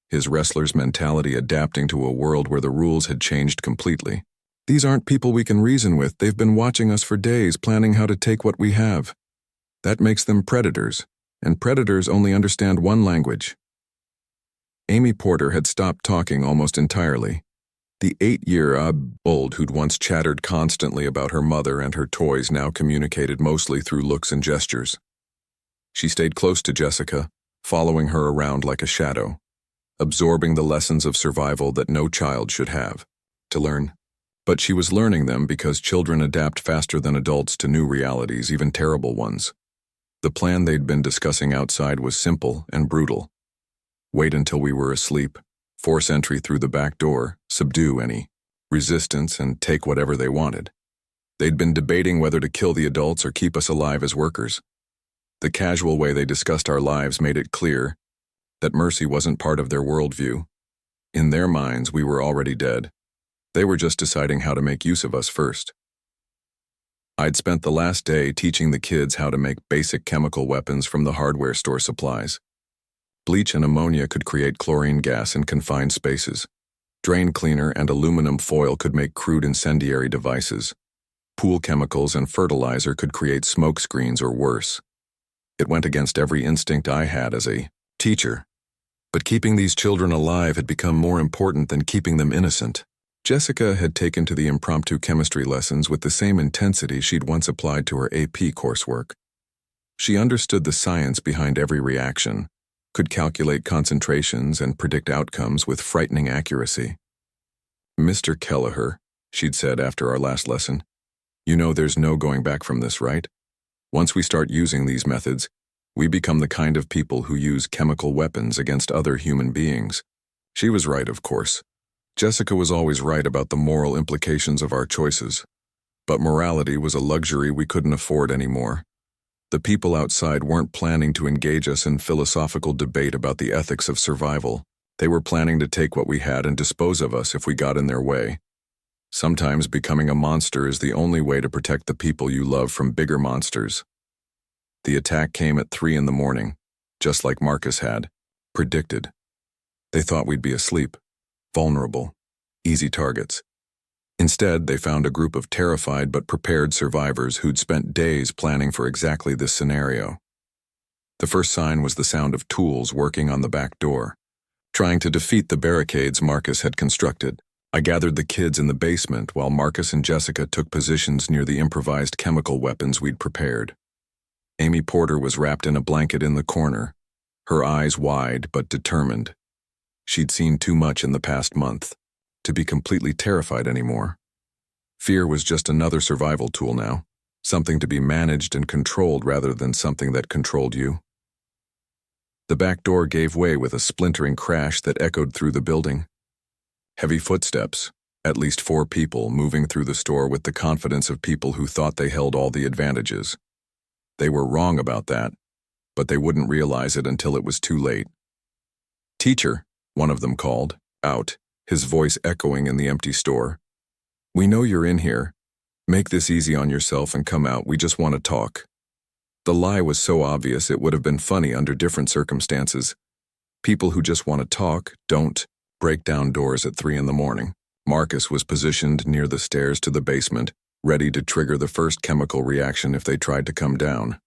his wrestler's mentality adapting to a world where the rules had changed completely. These aren't people we can reason with. They've been watching us for days, planning how to take what we have. That makes them predators, and predators only understand one language. Amy Porter had stopped talking almost entirely. The 8-year-old who'd once chattered constantly about her mother and her toys now communicated mostly through looks and gestures. She stayed close to Jessica, following her around like a shadow, absorbing the lessons of survival that no child should have to learn. But she was learning them because children adapt faster than adults to new realities, even terrible ones. The plan they'd been discussing outside was simple and brutal. Wait until we were asleep, force entry through the back door, subdue any resistance, and take whatever they wanted. They'd been debating whether to kill the adults or keep us alive as workers. The casual way they discussed our lives made it clear that mercy wasn't part of their worldview. In their minds, we were already dead. They were just deciding how to make use of us first. I'd spent the last day teaching the kids how to make basic chemical weapons from the hardware store supplies. Bleach and ammonia could create chlorine gas in confined spaces. Drain cleaner and aluminum foil could make crude incendiary devices. Pool chemicals and fertilizer could create smoke screens or worse. It went against every instinct I had as a teacher. But keeping these children alive had become more important than keeping them innocent. Jessica had taken to the impromptu chemistry lessons with the same intensity she'd once applied to her AP coursework. She understood the science behind every reaction, could calculate concentrations and predict outcomes with frightening accuracy. "Mr. Kelleher," she'd said after our last lesson, "you know there's no going back from this, right? Once we start using these methods, we become the kind of people who use chemical weapons against other human beings." She was right, of course. Jessica was always right about the moral implications of our choices. But morality was a luxury we couldn't afford anymore. The people outside weren't planning to engage us in philosophical debate about the ethics of survival. They were planning to take what we had and dispose of us if we got in their way. Sometimes becoming a monster is the only way to protect the people you love from bigger monsters. The attack came at 3 in the morning, just like Marcus had predicted. They thought we'd be asleep, vulnerable, easy targets. Instead, they found a group of terrified but prepared survivors who'd spent days planning for exactly this scenario. The first sign was the sound of tools working on the back door, trying to defeat the barricades Marcus had constructed. I gathered the kids in the basement while Marcus and Jessica took positions near the improvised chemical weapons we'd prepared. Amy Porter was wrapped in a blanket in the corner, her eyes wide but determined. She'd seen too much in the past month to be completely terrified anymore. Fear was just another survival tool now, something to be managed and controlled rather than something that controlled you. The back door gave way with a splintering crash that echoed through the building. Heavy footsteps, at least 4 people moving through the store with the confidence of people who thought they held all the advantages. They were wrong about that, but they wouldn't realize it until it was too late. "Teacher," one of them called, out, his voice echoing in the empty store. "We know you're in here. Make this easy on yourself and come out. We just want to talk." The lie was so obvious it would have been funny under different circumstances. People who just want to talk don't break down doors at 3 in the morning. Marcus was positioned near the stairs to the basement, ready to trigger the first chemical reaction if they tried to come down.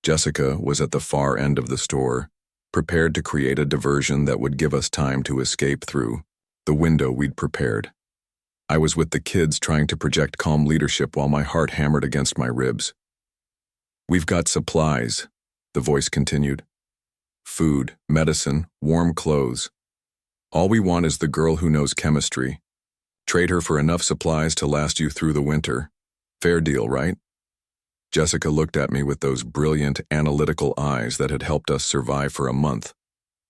Jessica was at the far end of the store, prepared to create a diversion that would give us time to escape through the window we'd prepared. I was with the kids trying to project calm leadership while my heart hammered against my ribs. "We've got supplies," the voice continued. "Food, medicine, warm clothes. All we want is the girl who knows chemistry. Trade her for enough supplies to last you through the winter. Fair deal, right?" Jessica looked at me with those brilliant, analytical eyes that had helped us survive for a month.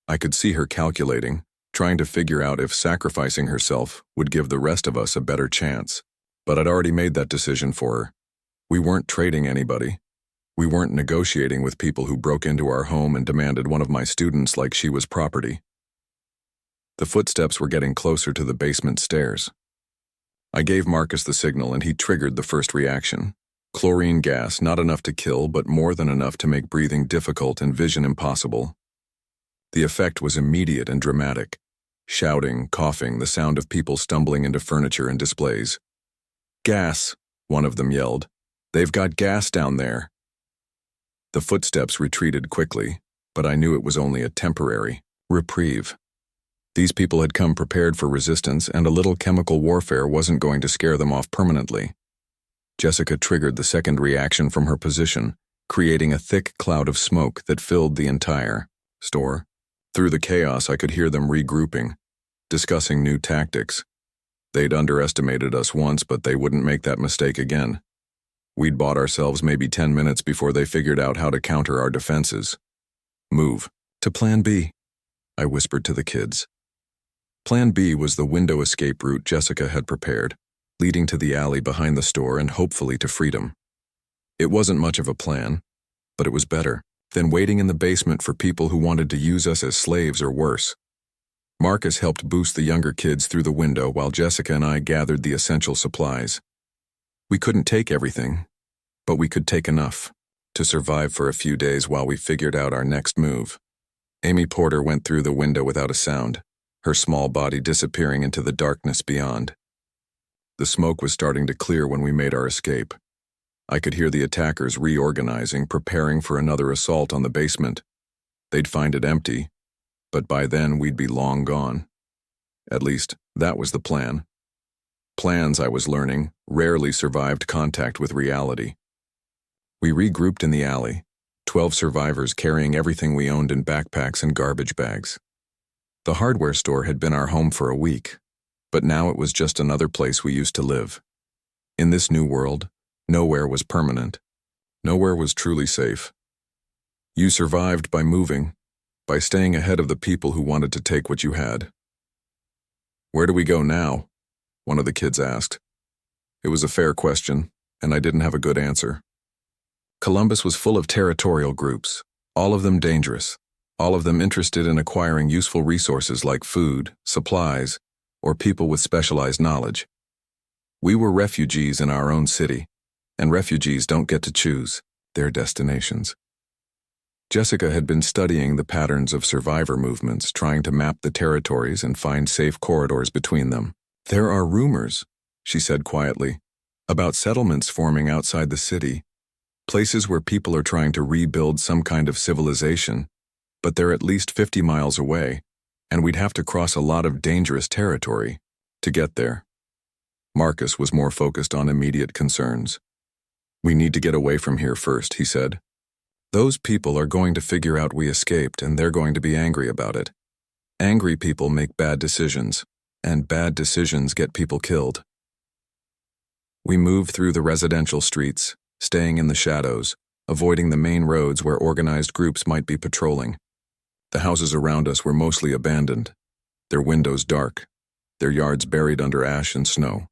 I could see her calculating, trying to figure out if sacrificing herself would give the rest of us a better chance. But I'd already made that decision for her. We weren't trading anybody. We weren't negotiating with people who broke into our home and demanded one of my students like she was property. The footsteps were getting closer to the basement stairs. I gave Marcus the signal and he triggered the first reaction. Chlorine gas, not enough to kill, but more than enough to make breathing difficult and vision impossible. The effect was immediate and dramatic. Shouting, coughing, the sound of people stumbling into furniture and displays. "Gas," one of them yelled. "They've got gas down there." The footsteps retreated quickly, but I knew it was only a temporary reprieve. These people had come prepared for resistance, and a little chemical warfare wasn't going to scare them off permanently. Jessica triggered the second reaction from her position, creating a thick cloud of smoke that filled the entire store. Through the chaos, I could hear them regrouping, discussing new tactics. They'd underestimated us once, but they wouldn't make that mistake again. We'd bought ourselves maybe 10 minutes before they figured out how to counter our defenses. "Move to Plan B," I whispered to the kids. Plan B was the window escape route Jessica had prepared, leading to the alley behind the store and hopefully to freedom. It wasn't much of a plan, but it was better than waiting in the basement for people who wanted to use us as slaves or worse. Marcus helped boost the younger kids through the window while Jessica and I gathered the essential supplies. We couldn't take everything, but we could take enough to survive for a few days while we figured out our next move. Amy Porter went through the window without a sound, her small body disappearing into the darkness beyond. The smoke was starting to clear when we made our escape. I could hear the attackers reorganizing, preparing for another assault on the basement. They'd find it empty, but by then we'd be long gone. At least, that was the plan. Plans, I was learning, rarely survived contact with reality. We regrouped in the alley, 12 survivors carrying everything we owned in backpacks and garbage bags. The hardware store had been our home for a week, but now it was just another place we used to live. In this new world, nowhere was permanent. Nowhere was truly safe. You survived by moving, by staying ahead of the people who wanted to take what you had. "Where do we go now?" one of the kids asked. It was a fair question, and I didn't have a good answer. Columbus was full of territorial groups, all of them dangerous, all of them interested in acquiring useful resources like food, supplies, or people with specialized knowledge. We were refugees in our own city, and refugees don't get to choose their destinations. Jessica had been studying the patterns of survivor movements, trying to map the territories and find safe corridors between them. "There are rumors," she said quietly, "about settlements forming outside the city, places where people are trying to rebuild some kind of civilization, but they're at least 50 miles away, and we'd have to cross a lot of dangerous territory to get there." Marcus was more focused on immediate concerns. "We need to get away from here first," he said. "Those people are going to figure out we escaped, and they're going to be angry about it. Angry people make bad decisions, and bad decisions get people killed." We moved through the residential streets, staying in the shadows, avoiding the main roads where organized groups might be patrolling. The houses around us were mostly abandoned, their windows dark, their yards buried under ash and snow.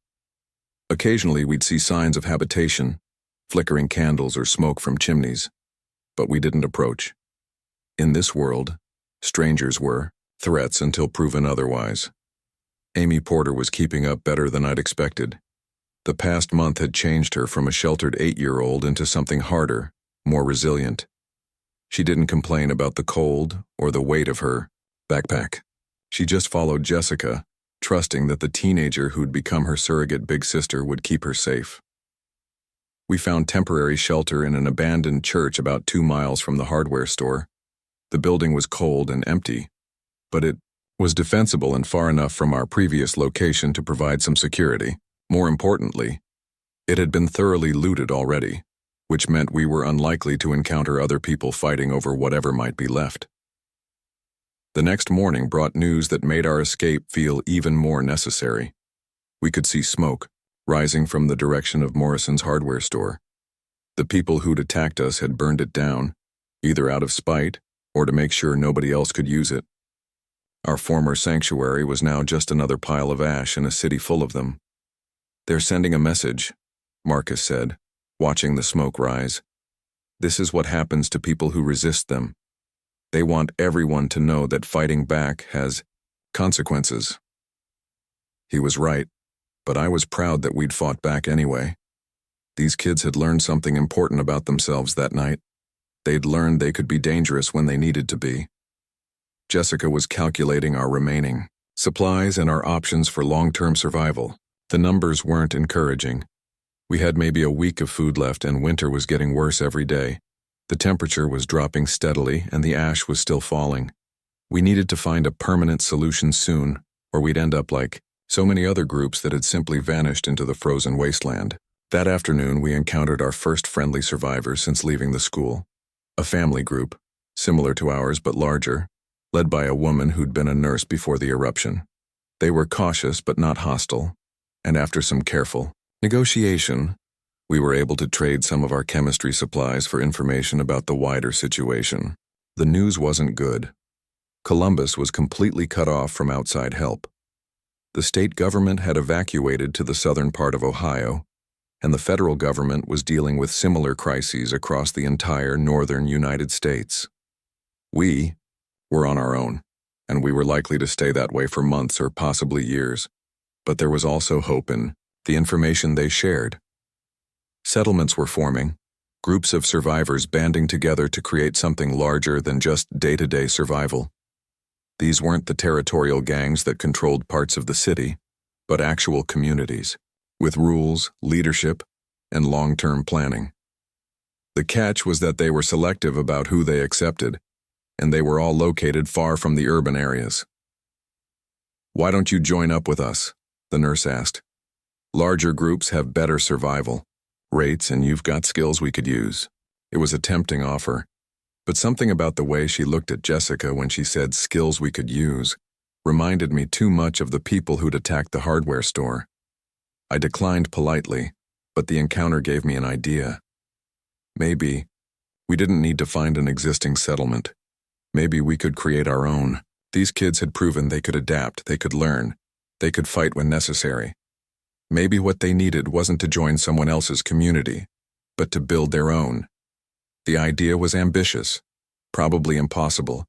Occasionally we'd see signs of habitation, flickering candles or smoke from chimneys, but we didn't approach. In this world, strangers were threats until proven otherwise. Amy Porter was keeping up better than I'd expected. The past month had changed her from a sheltered 8-year-old into something harder, more resilient. She didn't complain about the cold or the weight of her backpack. She just followed Jessica, trusting that the teenager who'd become her surrogate big sister would keep her safe. We found temporary shelter in an abandoned church about 2 miles from the hardware store. The building was cold and empty, but it was defensible and far enough from our previous location to provide some security. More importantly, it had been thoroughly looted already, which meant we were unlikely to encounter other people fighting over whatever might be left. The next morning brought news that made our escape feel even more necessary. We could see smoke rising from the direction of Morrison's hardware store. The people who'd attacked us had burned it down, either out of spite or to make sure nobody else could use it. Our former sanctuary was now just another pile of ash in a city full of them. "They're sending a message," Marcus said, watching the smoke rise. "This is what happens to people who resist them. They want everyone to know that fighting back has consequences." He was right, but I was proud that we'd fought back anyway. These kids had learned something important about themselves that night. They'd learned they could be dangerous when they needed to be. Jessica was calculating our remaining supplies and our options for long-term survival. The numbers weren't encouraging. We had maybe a week of food left, and winter was getting worse every day. The temperature was dropping steadily, and the ash was still falling. We needed to find a permanent solution soon, or we'd end up like so many other groups that had simply vanished into the frozen wasteland. That afternoon, we encountered our first friendly survivors since leaving the school. A family group, similar to ours but larger, led by a woman who'd been a nurse before the eruption. They were cautious but not hostile, and after some careful negotiation, we were able to trade some of our chemistry supplies for information about the wider situation. The news wasn't good. Columbus was completely cut off from outside help. The state government had evacuated to the southern part of Ohio, and the federal government was dealing with similar crises across the entire northern United States. We were on our own, and we were likely to stay that way for months or possibly years. But there was also hope in the information they shared. Settlements were forming, groups of survivors banding together to create something larger than just day-to-day survival. These weren't the territorial gangs that controlled parts of the city, but actual communities, with rules, leadership, and long-term planning. The catch was that they were selective about who they accepted, and they were all located far from the urban areas. "Why don't you join up with us?" the nurse asked. "Larger groups have better survival rates, and you've got skills we could use." It was a tempting offer, but something about the way she looked at Jessica when she said skills we could use reminded me too much of the people who'd attacked the hardware store. I declined politely, but the encounter gave me an idea. Maybe we didn't need to find an existing settlement. Maybe we could create our own. These kids had proven they could adapt, they could learn, they could fight when necessary. Maybe what they needed wasn't to join someone else's community, but to build their own. The idea was ambitious, probably impossible,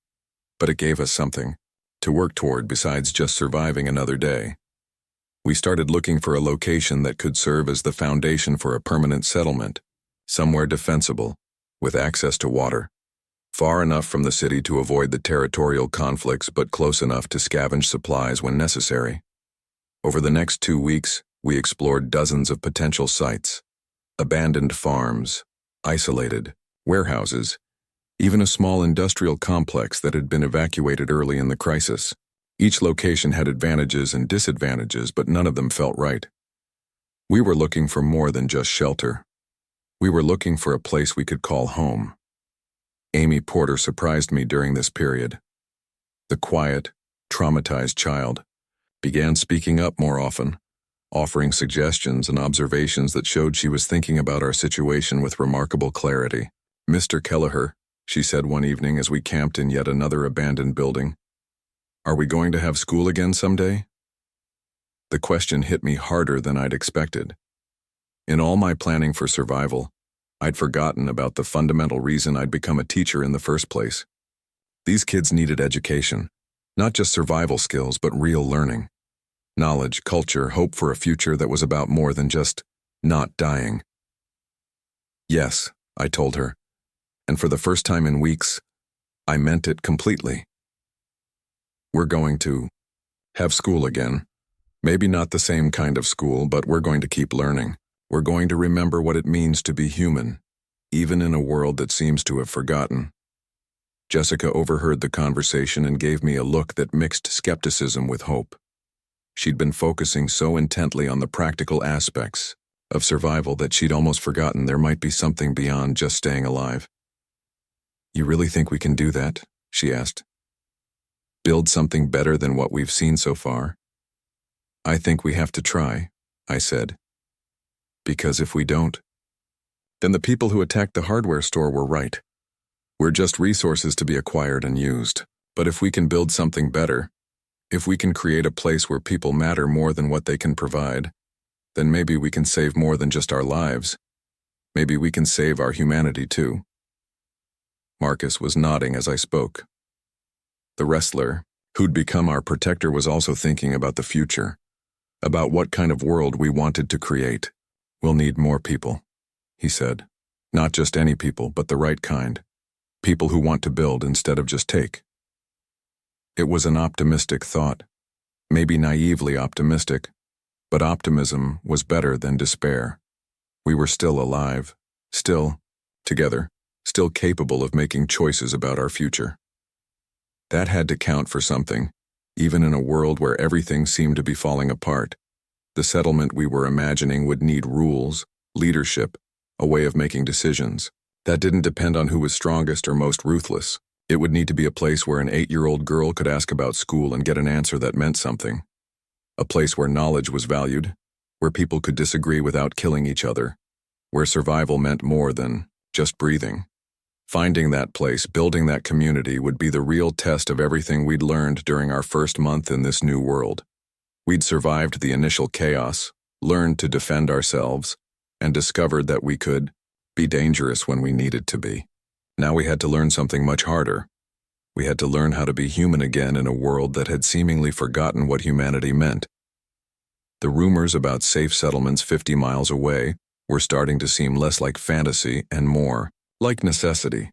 but it gave us something to work toward besides just surviving another day. We started looking for a location that could serve as the foundation for a permanent settlement, somewhere defensible, with access to water, far enough from the city to avoid the territorial conflicts but close enough to scavenge supplies when necessary. Over the next 2 weeks, we explored dozens of potential sites, abandoned farms, isolated warehouses, even a small industrial complex that had been evacuated early in the crisis. Each location had advantages and disadvantages, but none of them felt right. We were looking for more than just shelter. We were looking for a place we could call home. Amy Porter surprised me during this period. The quiet, traumatized child began speaking up more often, offering suggestions and observations that showed she was thinking about our situation with remarkable clarity. "Mr. Kelleher," she said one evening as we camped in yet another abandoned building, "are we going to have school again someday?" The question hit me harder than I'd expected. In all my planning for survival, I'd forgotten about the fundamental reason I'd become a teacher in the first place. These kids needed education, not just survival skills, but real learning. Knowledge, culture, hope for a future that was about more than just not dying. "Yes," I told her, and for the first time in weeks, I meant it completely. "We're going to have school again. Maybe not the same kind of school, but we're going to keep learning. We're going to remember what it means to be human, even in a world that seems to have forgotten." Jessica overheard the conversation and gave me a look that mixed skepticism with hope. She'd been focusing so intently on the practical aspects of survival that she'd almost forgotten there might be something beyond just staying alive. "You really think we can do that?" she asked. "Build something better than what we've seen so far?" "I think we have to try," I said. "Because if we don't, then the people who attacked the hardware store were right. We're just resources to be acquired and used. But if we can build something better, if we can create a place where people matter more than what they can provide, then maybe we can save more than just our lives. Maybe we can save our humanity too." Marcus was nodding as I spoke. The wrestler, who'd become our protector, was also thinking about the future, about what kind of world we wanted to create. "We'll need more people," he said. "Not just any people, but the right kind. People who want to build instead of just take." It was an optimistic thought, maybe naively optimistic, but optimism was better than despair. We were still alive, still together, still capable of making choices about our future. That had to count for something, even in a world where everything seemed to be falling apart. The settlement we were imagining would need rules, leadership, a way of making decisions. That didn't depend on who was strongest or most ruthless. It would need to be a place where an 8-year-old girl could ask about school and get an answer that meant something. A place where knowledge was valued, where people could disagree without killing each other, where survival meant more than just breathing. Finding that place, building that community would be the real test of everything we'd learned during our first month in this new world. We'd survived the initial chaos, learned to defend ourselves, and discovered that we could be dangerous when we needed to be. Now we had to learn something much harder. We had to learn how to be human again in a world that had seemingly forgotten what humanity meant. The rumors about safe settlements 50 miles away were starting to seem less like fantasy and more like necessity.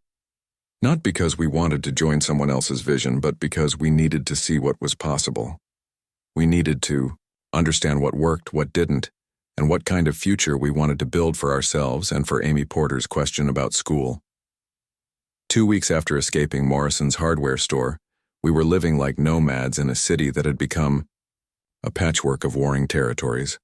Not because we wanted to join someone else's vision, but because we needed to see what was possible. We needed to understand what worked, what didn't, and what kind of future we wanted to build for ourselves and for Amy Porter's question about school. 2 weeks after escaping Morrison's hardware store, we were living like nomads in a city that had become a patchwork of warring territories.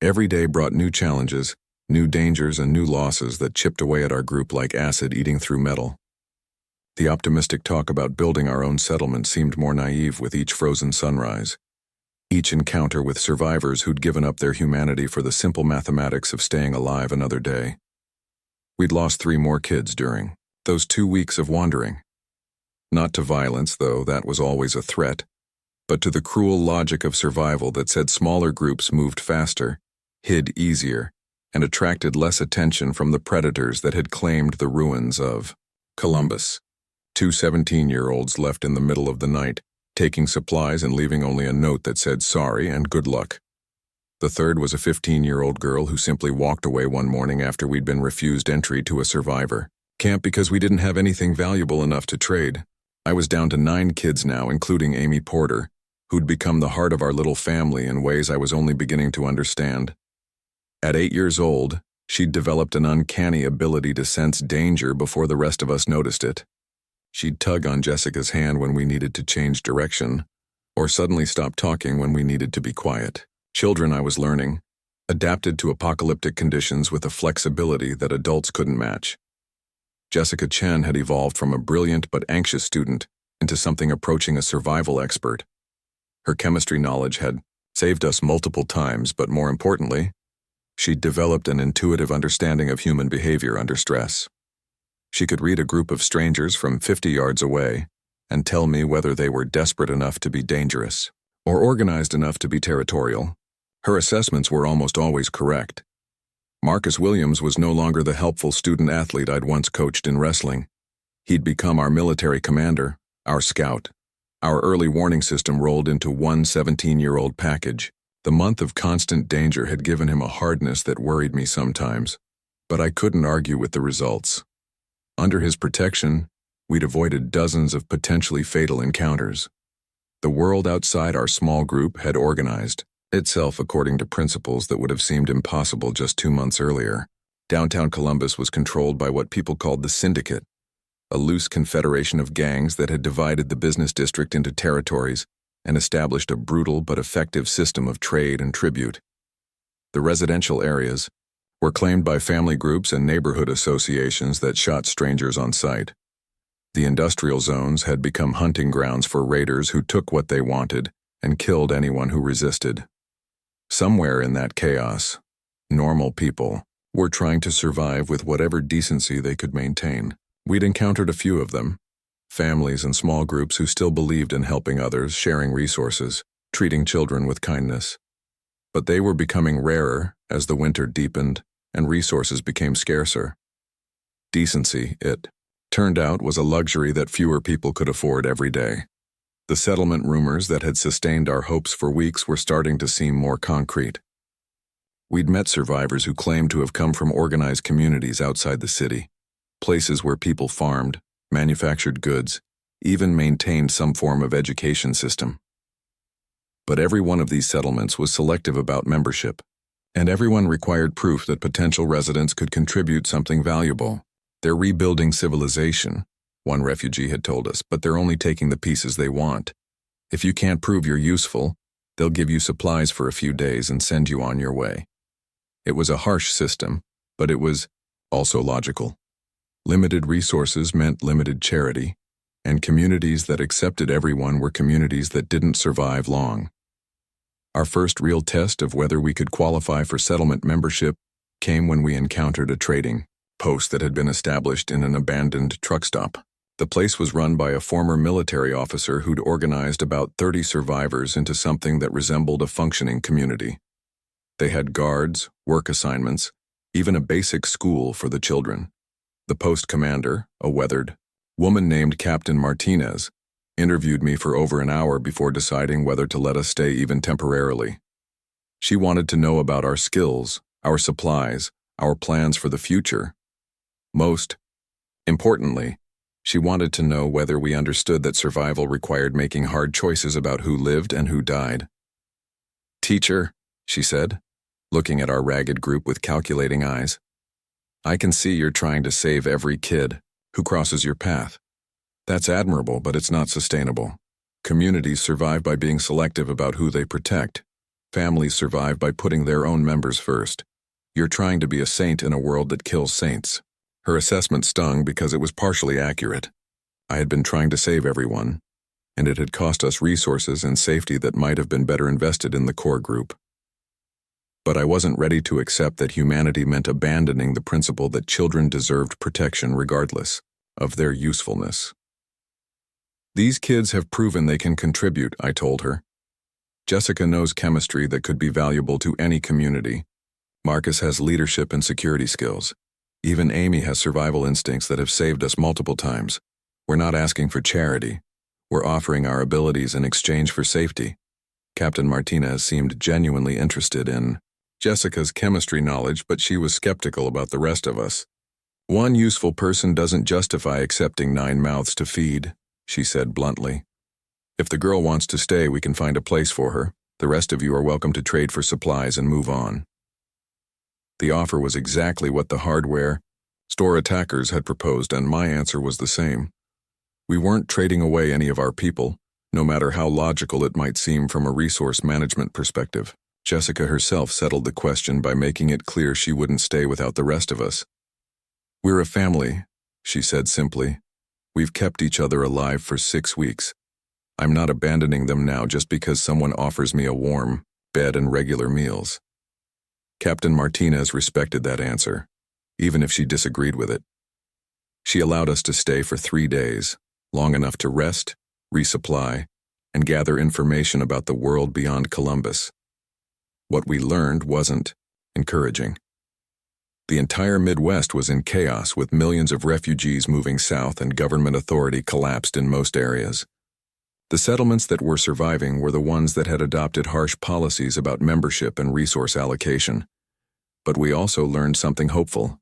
Every day brought new challenges, new dangers, and new losses that chipped away at our group like acid eating through metal. The optimistic talk about building our own settlement seemed more naive with each frozen sunrise, each encounter with survivors who'd given up their humanity for the simple mathematics of staying alive another day. We'd lost 3 more kids during those 2 weeks of wandering. Not to violence, though that was always a threat, but to the cruel logic of survival that said smaller groups moved faster, hid easier, and attracted less attention from the predators that had claimed the ruins of Columbus. 2 17-year-olds left in the middle of the night, taking supplies and leaving only a note that said sorry and good luck. The third was a 15-year-old girl who simply walked away one morning after we'd been refused entry to a survivor camp because we didn't have anything valuable enough to trade. I was down to 9 kids now, including Amy Porter, who'd become the heart of our little family in ways I was only beginning to understand. At 8 years old, she'd developed an uncanny ability to sense danger before the rest of us noticed it. She'd tug on Jessica's hand when we needed to change direction, or suddenly stop talking when we needed to be quiet. Children, I was learning, adapted to apocalyptic conditions with a flexibility that adults couldn't match. Jessica Chen had evolved from a brilliant but anxious student into something approaching a survival expert. Her chemistry knowledge had saved us multiple times, but more importantly, she'd developed an intuitive understanding of human behavior under stress. She could read a group of strangers from 50 yards away and tell me whether they were desperate enough to be dangerous or organized enough to be territorial. Her assessments were almost always correct. Marcus Williams was no longer the helpful student-athlete I'd once coached in wrestling. He'd become our military commander, our scout. Our early warning system rolled into one 17-year-old package. The month of constant danger had given him a hardness that worried me sometimes, but I couldn't argue with the results. Under his protection, we'd avoided dozens of potentially fatal encounters. The world outside our small group had organized itself according to principles that would have seemed impossible just 2 months earlier. Downtown Columbus was controlled by what people called the Syndicate, a loose confederation of gangs that had divided the business district into territories and established a brutal but effective system of trade and tribute. The residential areas were claimed by family groups and neighborhood associations that shot strangers on sight. The industrial zones had become hunting grounds for raiders who took what they wanted and killed anyone who resisted. Somewhere in that chaos, normal people were trying to survive with whatever decency they could maintain. We'd encountered a few of them, families and small groups who still believed in helping others, sharing resources, treating children with kindness. But they were becoming rarer as the winter deepened and resources became scarcer. Decency, it turned out, was a luxury that fewer people could afford every day. The settlement rumors that had sustained our hopes for weeks were starting to seem more concrete. We'd met survivors who claimed to have come from organized communities outside the city, places where people farmed, manufactured goods, even maintained some form of education system. But every one of these settlements was selective about membership, and everyone required proof that potential residents could contribute something valuable. They're rebuilding civilization, one refugee had told us, but they're only taking the pieces they want. If you can't prove you're useful, they'll give you supplies for a few days and send you on your way. It was a harsh system, but it was also logical. Limited resources meant limited charity, and communities that accepted everyone were communities that didn't survive long. Our first real test of whether we could qualify for settlement membership came when we encountered a trading post that had been established in an abandoned truck stop. The place was run by a former military officer who'd organized about 30 survivors into something that resembled a functioning community. They had guards, work assignments, even a basic school for the children. The post commander, a weathered woman named Captain Martinez, interviewed me for over an hour before deciding whether to let us stay even temporarily. She wanted to know about our skills, our supplies, our plans for the future. Most importantly, she wanted to know whether we understood that survival required making hard choices about who lived and who died. "Teacher," she said, looking at our ragged group with calculating eyes, "I can see you're trying to save every kid who crosses your path. That's admirable, but it's not sustainable. Communities survive by being selective about who they protect. Families survive by putting their own members first. You're trying to be a saint in a world that kills saints." Her assessment stung because it was partially accurate. I had been trying to save everyone, and it had cost us resources and safety that might have been better invested in the core group. But I wasn't ready to accept that humanity meant abandoning the principle that children deserved protection regardless of their usefulness. "These kids have proven they can contribute," I told her. "Jessica knows chemistry that could be valuable to any community. Marcus has leadership and security skills. Even Amy has survival instincts that have saved us multiple times. We're not asking for charity. We're offering our abilities in exchange for safety." Captain Martinez seemed genuinely interested in Jessica's chemistry knowledge, but she was skeptical about the rest of us. "One useful person doesn't justify accepting 9 mouths to feed," she said bluntly. "If the girl wants to stay, we can find a place for her. The rest of you are welcome to trade for supplies and move on." The offer was exactly what the hardware store attackers had proposed, and my answer was the same. We weren't trading away any of our people, no matter how logical it might seem from a resource management perspective. Jessica herself settled the question by making it clear she wouldn't stay without the rest of us. "We're a family," she said simply. "We've kept each other alive for 6 weeks. I'm not abandoning them now just because someone offers me a warm bed and regular meals." Captain Martinez respected that answer, even if she disagreed with it. She allowed us to stay for 3 days, long enough to rest, resupply, and gather information about the world beyond Columbus. What we learned wasn't encouraging. The entire Midwest was in chaos, with millions of refugees moving south and government authority collapsed in most areas. The settlements that were surviving were the ones that had adopted harsh policies about membership and resource allocation. But we also learned something hopeful.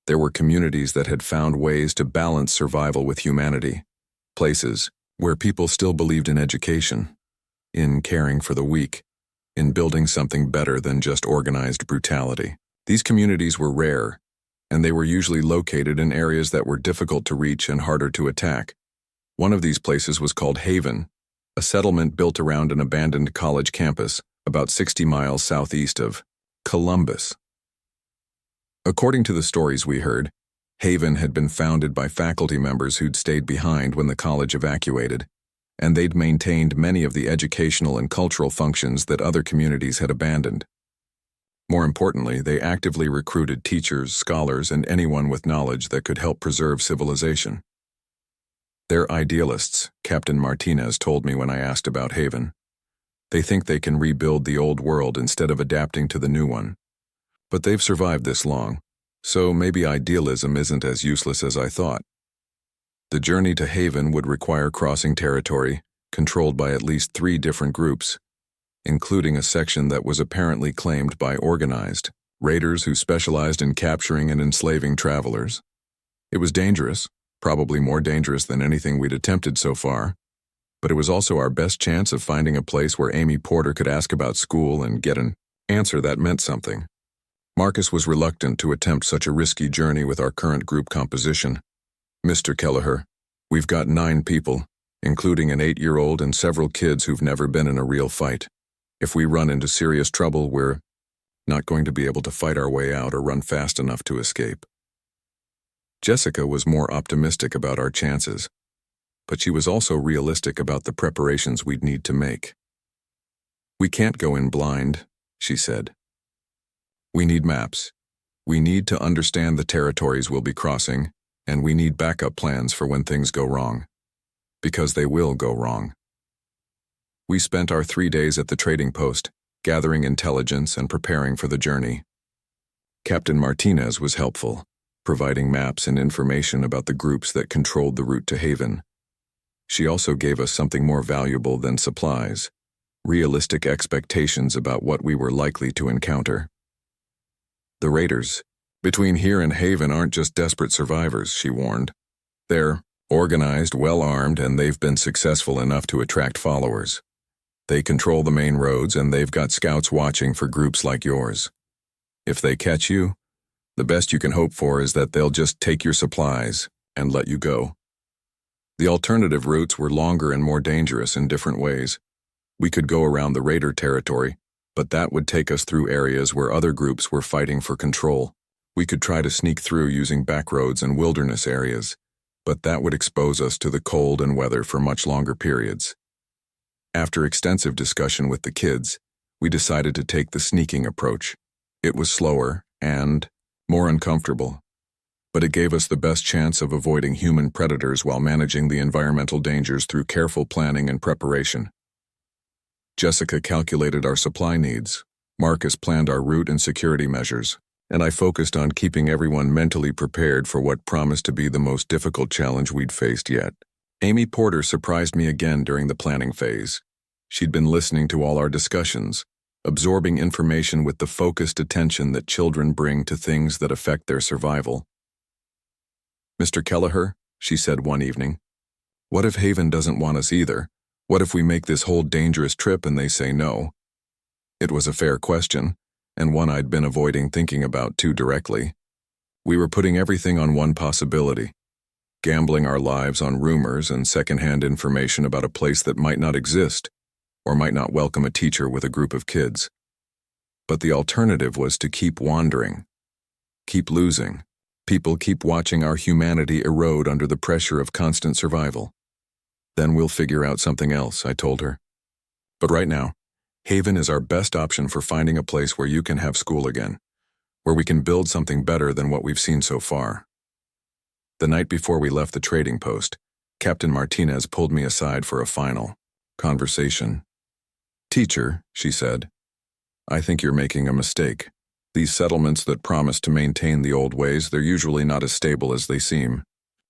There were communities that had found ways to balance survival with humanity, places where people still believed in education, in caring for the weak, in building something better than just organized brutality. These communities were rare, and they were usually located in areas that were difficult to reach and harder to attack. One of these places was called Haven, a settlement built around an abandoned college campus about 60 miles southeast of Columbus. According to the stories we heard, Haven had been founded by faculty members who'd stayed behind when the college evacuated, and they'd maintained many of the educational and cultural functions that other communities had abandoned. More importantly, they actively recruited teachers, scholars, and anyone with knowledge that could help preserve civilization. "They're idealists," Captain Martinez told me when I asked about Haven. "They think they can rebuild the old world instead of adapting to the new one. But they've survived this long, so maybe idealism isn't as useless as I thought." The journey to Haven would require crossing territory controlled by at least 3 different groups, including a section that was apparently claimed by organized raiders who specialized in capturing and enslaving travelers. It was dangerous, probably more dangerous than anything we'd attempted so far, but it was also our best chance of finding a place where Amy Porter could ask about school and get an answer that meant something. Marcus was reluctant to attempt such a risky journey with our current group composition. "Mr. Kelleher, we've got 9 people, including an 8-year-old and several kids who've never been in a real fight. If we run into serious trouble, we're not going to be able to fight our way out or run fast enough to escape." Jessica was more optimistic about our chances, but she was also realistic about the preparations we'd need to make. "We can't go in blind," she said. "We need maps. We need to understand the territories we'll be crossing, and we need backup plans for when things go wrong. Because they will go wrong." We spent our 3 days at the trading post, gathering intelligence and preparing for the journey. Captain Martinez was helpful, providing maps and information about the groups that controlled the route to Haven. She also gave us something more valuable than supplies: realistic expectations about what we were likely to encounter. "The raiders between here and Haven aren't just desperate survivors," she warned. "They're organized, well-armed, and they've been successful enough to attract followers. They control the main roads, and they've got scouts watching for groups like yours. If they catch you, the best you can hope for is that they'll just take your supplies and let you go." The alternative routes were longer and more dangerous in different ways. We could go around the raider territory, but that would take us through areas where other groups were fighting for control. We could try to sneak through using backroads and wilderness areas, but that would expose us to the cold and weather for much longer periods. After extensive discussion with the kids, we decided to take the sneaking approach. It was slower and more uncomfortable, but it gave us the best chance of avoiding human predators while managing the environmental dangers through careful planning and preparation. Jessica calculated our supply needs, Marcus planned our route and security measures, and I focused on keeping everyone mentally prepared for what promised to be the most difficult challenge we'd faced yet. Amy Porter surprised me again during the planning phase. She'd been listening to all our discussions, absorbing information with the focused attention that children bring to things that affect their survival. "Mr. Kelleher," she said one evening, "what if Haven doesn't want us either? What if we make this whole dangerous trip and they say no?" It was a fair question, and one I'd been avoiding thinking about too directly. We were putting everything on one possibility, gambling our lives on rumors and secondhand information about a place that might not exist, or might not welcome a teacher with a group of kids. But the alternative was to keep wandering, keep losing. People keep watching our humanity erode under the pressure of constant survival. "Then we'll figure out something else," I told her. "But right now, Haven is our best option for finding a place where you can have school again, where we can build something better than what we've seen so far." The night before we left the trading post, Captain Martinez pulled me aside for a final conversation. "Teacher," she said, "I think you're making a mistake. These settlements that promise to maintain the old ways, they're usually not as stable as they seem.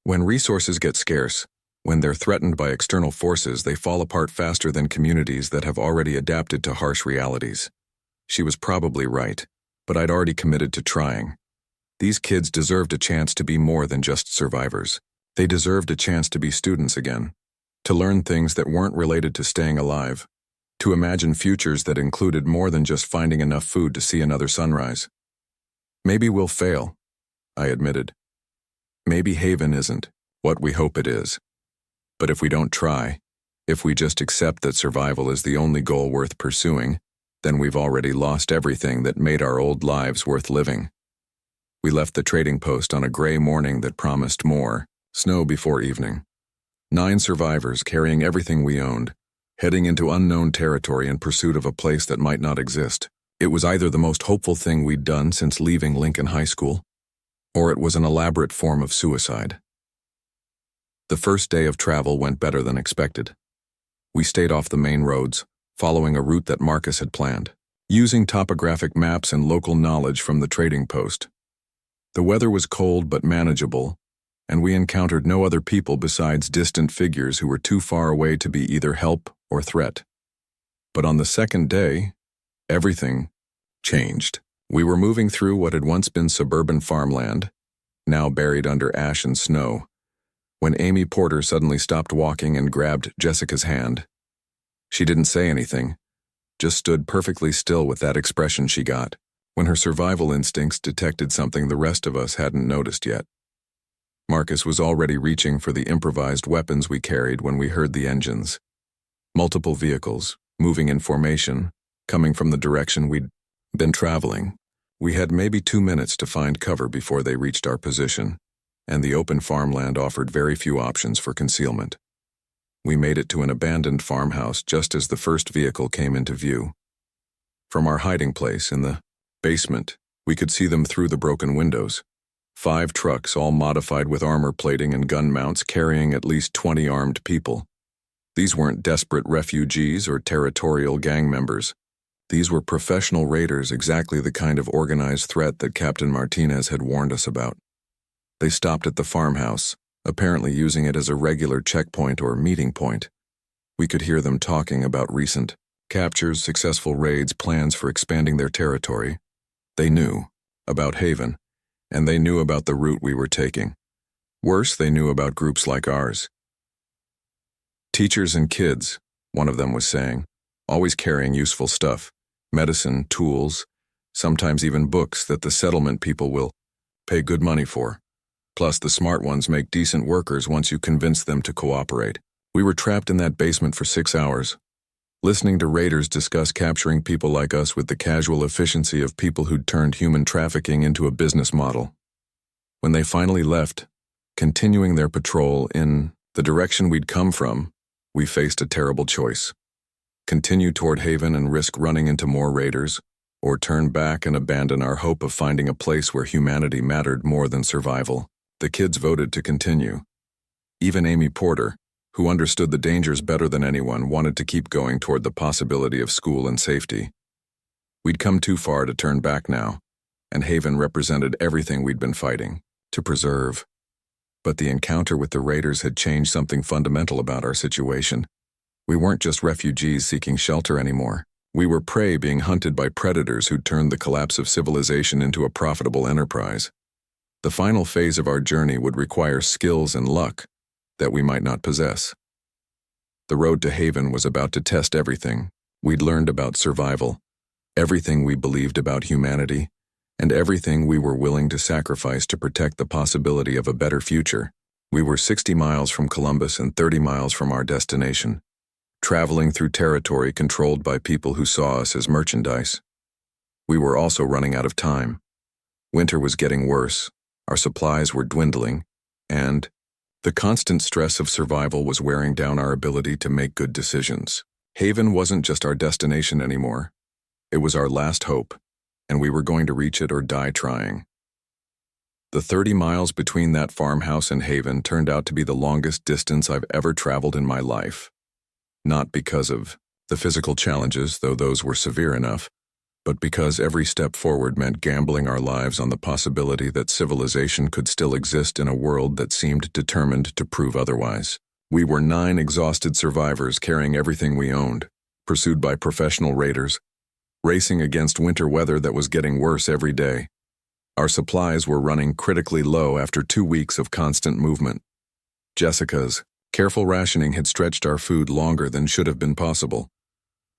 When resources get scarce, when they're threatened by external forces, they fall apart faster than communities that have already adapted to harsh realities." She was probably right, but I'd already committed to trying. These kids deserved a chance to be more than just survivors. They deserved a chance to be students again, to learn things that weren't related to staying alive, to imagine futures that included more than just finding enough food to see another sunrise. "Maybe we'll fail," I admitted. "Maybe Haven isn't what we hope it is. But if we don't try, if we just accept that survival is the only goal worth pursuing, then we've already lost everything that made our old lives worth living." We left the trading post on a gray morning that promised more snow before evening. 9 survivors carrying everything we owned, heading into unknown territory in pursuit of a place that might not exist. It was either the most hopeful thing we'd done since leaving Lincoln High School, or it was an elaborate form of suicide. The first day of travel went better than expected. We stayed off the main roads, following a route that Marcus had planned, using topographic maps and local knowledge from the trading post. The weather was cold but manageable, and we encountered no other people besides distant figures who were too far away to be either help or threat. But on the second day, everything changed. We were moving through what had once been suburban farmland, now buried under ash and snow. when Amy Porter suddenly stopped walking and grabbed Jessica's hand. She didn't say anything, just stood perfectly still with that expression she got when her survival instincts detected something the rest of us hadn't noticed yet. Marcus was already reaching for the improvised weapons we carried when we heard the engines. Multiple vehicles, moving in formation, coming from the direction we'd been traveling. We had maybe 2 minutes to find cover before they reached our position, and the open farmland offered very few options for concealment. We made it to an abandoned farmhouse just as the first vehicle came into view. From our hiding place in the basement, we could see them through the broken windows. 5 trucks, all modified with armor plating and gun mounts, carrying at least 20 armed people. These weren't desperate refugees or territorial gang members. These were professional raiders, exactly the kind of organized threat that Captain Martinez had warned us about. They stopped at the farmhouse, apparently using it as a regular checkpoint or meeting point. We could hear them talking about recent captures, successful raids, plans for expanding their territory. They knew about Haven, and they knew about the route we were taking. Worse, they knew about groups like ours. Teachers and kids, one of them was saying, always carrying useful stuff, medicine, tools, sometimes even books that the settlement people will pay good money for. Plus, the smart ones make decent workers once you convince them to cooperate. We were trapped in that basement for 6 hours, listening to raiders discuss capturing people like us with the casual efficiency of people who'd turned human trafficking into a business model. When they finally left, continuing their patrol in the direction we'd come from, we faced a terrible choice. Continue toward Haven and risk running into more raiders, or turn back and abandon our hope of finding a place where humanity mattered more than survival. The kids voted to continue. Even Amy Porter, who understood the dangers better than anyone, wanted to keep going toward the possibility of school and safety. We'd come too far to turn back now, and Haven represented everything we'd been fighting to preserve. But the encounter with the raiders had changed something fundamental about our situation. We weren't just refugees seeking shelter anymore. We were prey being hunted by predators who'd turned the collapse of civilization into a profitable enterprise. The final phase of our journey would require skills and luck that we might not possess. The road to Haven was about to test everything we'd learned about survival, everything we believed about humanity, and everything we were willing to sacrifice to protect the possibility of a better future. We were 60 miles from Columbus and 30 miles from our destination, traveling through territory controlled by people who saw us as merchandise. We were also running out of time. Winter was getting worse, our supplies were dwindling, and the constant stress of survival was wearing down our ability to make good decisions. Haven wasn't just our destination anymore. It was our last hope, and we were going to reach it or die trying. The 30 miles between that farmhouse and Haven turned out to be the longest distance I've ever traveled in my life. Not because of the physical challenges, though those were severe enough, but because every step forward meant gambling our lives on the possibility that civilization could still exist in a world that seemed determined to prove otherwise. We were 9 exhausted survivors carrying everything we owned, pursued by professional raiders, racing against winter weather that was getting worse every day. Our supplies were running critically low after 2 weeks of constant movement. Jessica's careful rationing had stretched our food longer than should have been possible.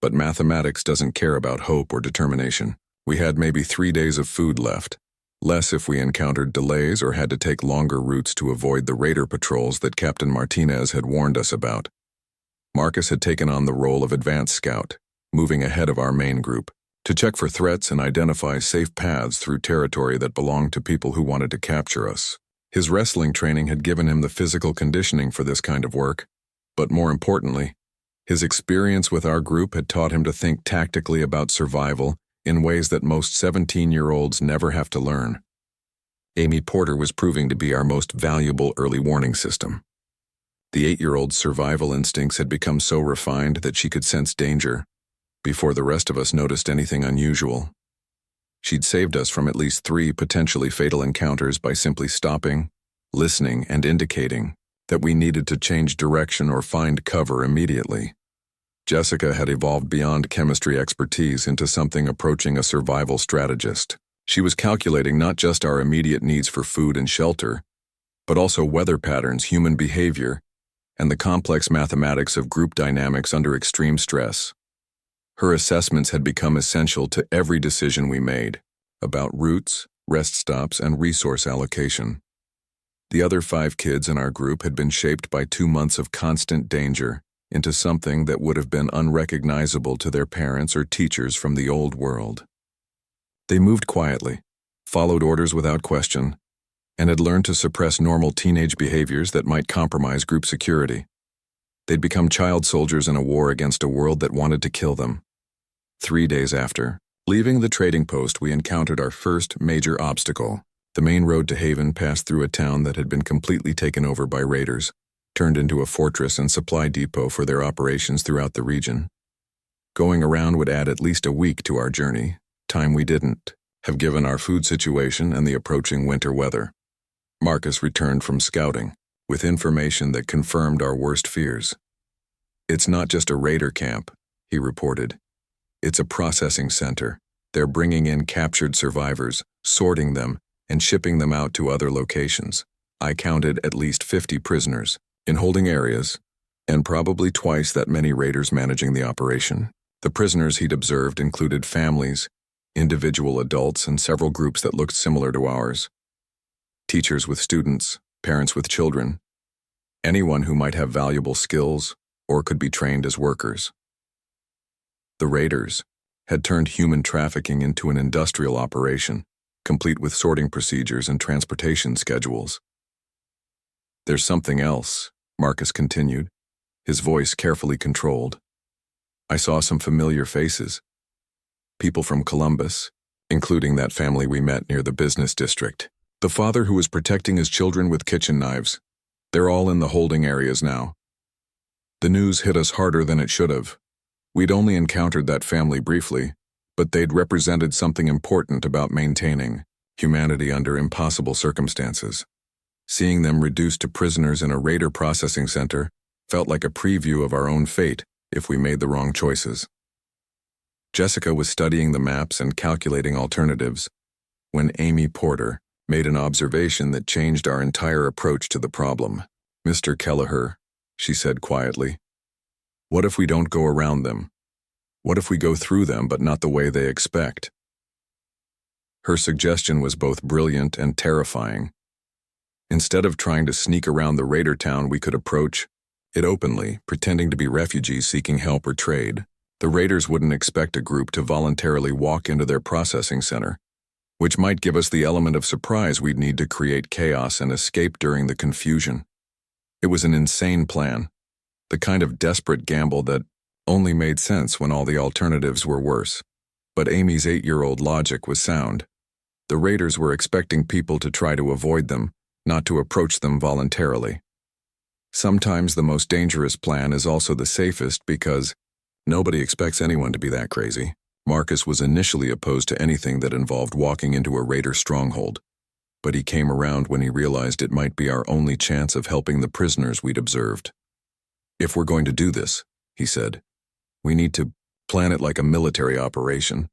But mathematics doesn't care about hope or determination. We had maybe 3 days of food left, less if we encountered delays or had to take longer routes to avoid the raider patrols that Captain Martinez had warned us about. Marcus had taken on the role of advance scout, moving ahead of our main group, to check for threats and identify safe paths through territory that belonged to people who wanted to capture us. His wrestling training had given him the physical conditioning for this kind of work, but more importantly, his experience with our group had taught him to think tactically about survival in ways that most 17-year-olds never have to learn. Amy Porter was proving to be our most valuable early warning system. The 8-year-old's survival instincts had become so refined that she could sense danger before the rest of us noticed anything unusual. She'd saved us from at least 3 potentially fatal encounters by simply stopping, listening, and indicating that we needed to change direction or find cover immediately. Jessica had evolved beyond chemistry expertise into something approaching a survival strategist. She was calculating not just our immediate needs for food and shelter, but also weather patterns, human behavior, and the complex mathematics of group dynamics under extreme stress. Her assessments had become essential to every decision we made about routes, rest stops, and resource allocation. The other 5 kids in our group had been shaped by 2 months of constant danger into something that would have been unrecognizable to their parents or teachers from the old world. They moved quietly, followed orders without question, and had learned to suppress normal teenage behaviors that might compromise group security. They'd become child soldiers in a war against a world that wanted to kill them. 3 days after, leaving the trading post, we encountered our first major obstacle. The main road to Haven passed through a town that had been completely taken over by raiders, turned into a fortress and supply depot for their operations throughout the region. Going around would add at least a week to our journey, time we didn't have given our food situation and the approaching winter weather. Marcus returned from scouting, with information that confirmed our worst fears. "It's not just a raider camp," he reported. "It's a processing center. They're bringing in captured survivors, sorting them, and shipping them out to other locations. I counted at least 50 prisoners in holding areas, and probably twice that many raiders managing the operation." The prisoners he'd observed included families, individual adults, and several groups that looked similar to ours. Teachers with students, parents with children, anyone who might have valuable skills or could be trained as workers. The raiders had turned human trafficking into an industrial operation, complete with sorting procedures and transportation schedules. "There's something else," Marcus continued, his voice carefully controlled. "I saw some familiar faces. People from Columbus, including that family we met near the business district. The father who was protecting his children with kitchen knives. They're all in the holding areas now." The news hit us harder than it should have. We'd only encountered that family briefly, but they'd represented something important about maintaining humanity under impossible circumstances. Seeing them reduced to prisoners in a raider processing center felt like a preview of our own fate if we made the wrong choices. Jessica was studying the maps and calculating alternatives when Amy Porter made an observation that changed our entire approach to the problem. "Mr. Kelleher," she said quietly, "what if we don't go around them? What if we go through them but not the way they expect?" Her suggestion was both brilliant and terrifying. Instead of trying to sneak around the raider town, we could approach it openly, pretending to be refugees seeking help or trade. The raiders wouldn't expect a group to voluntarily walk into their processing center, which might give us the element of surprise we'd need to create chaos and escape during the confusion. It was an insane plan, the kind of desperate gamble that only made sense when all the alternatives were worse. But Amy's 8-year-old logic was sound. The raiders were expecting people to try to avoid them, not to approach them voluntarily. Sometimes the most dangerous plan is also the safest because nobody expects anyone to be that crazy. Marcus was initially opposed to anything that involved walking into a raider stronghold, but he came around when he realized it might be our only chance of helping the prisoners we'd observed. "If we're going to do this," he said, "we need to plan it like a military operation.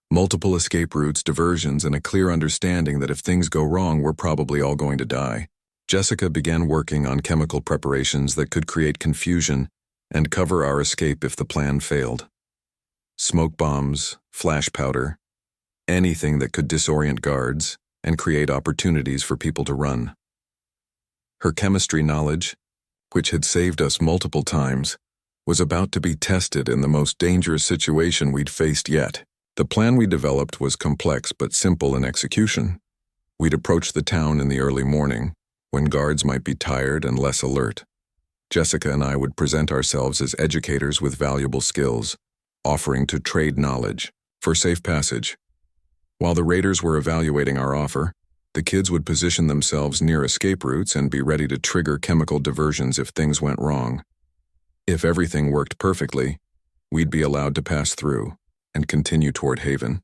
Multiple escape routes, diversions, and a clear understanding that if things go wrong, we're probably all going to die." Jessica began working on chemical preparations that could create confusion and cover our escape if the plan failed. Smoke bombs, flash powder, anything that could disorient guards and create opportunities for people to run. Her chemistry knowledge, which had saved us multiple times, was about to be tested in the most dangerous situation we'd faced yet. The plan we developed was complex but simple in execution. We'd approach the town in the early morning, when guards might be tired and less alert. Jessica and I would present ourselves as educators with valuable skills, offering to trade knowledge for safe passage. While the raiders were evaluating our offer, the kids would position themselves near escape routes and be ready to trigger chemical diversions if things went wrong. If everything worked perfectly, we'd be allowed to pass through and continue toward Haven.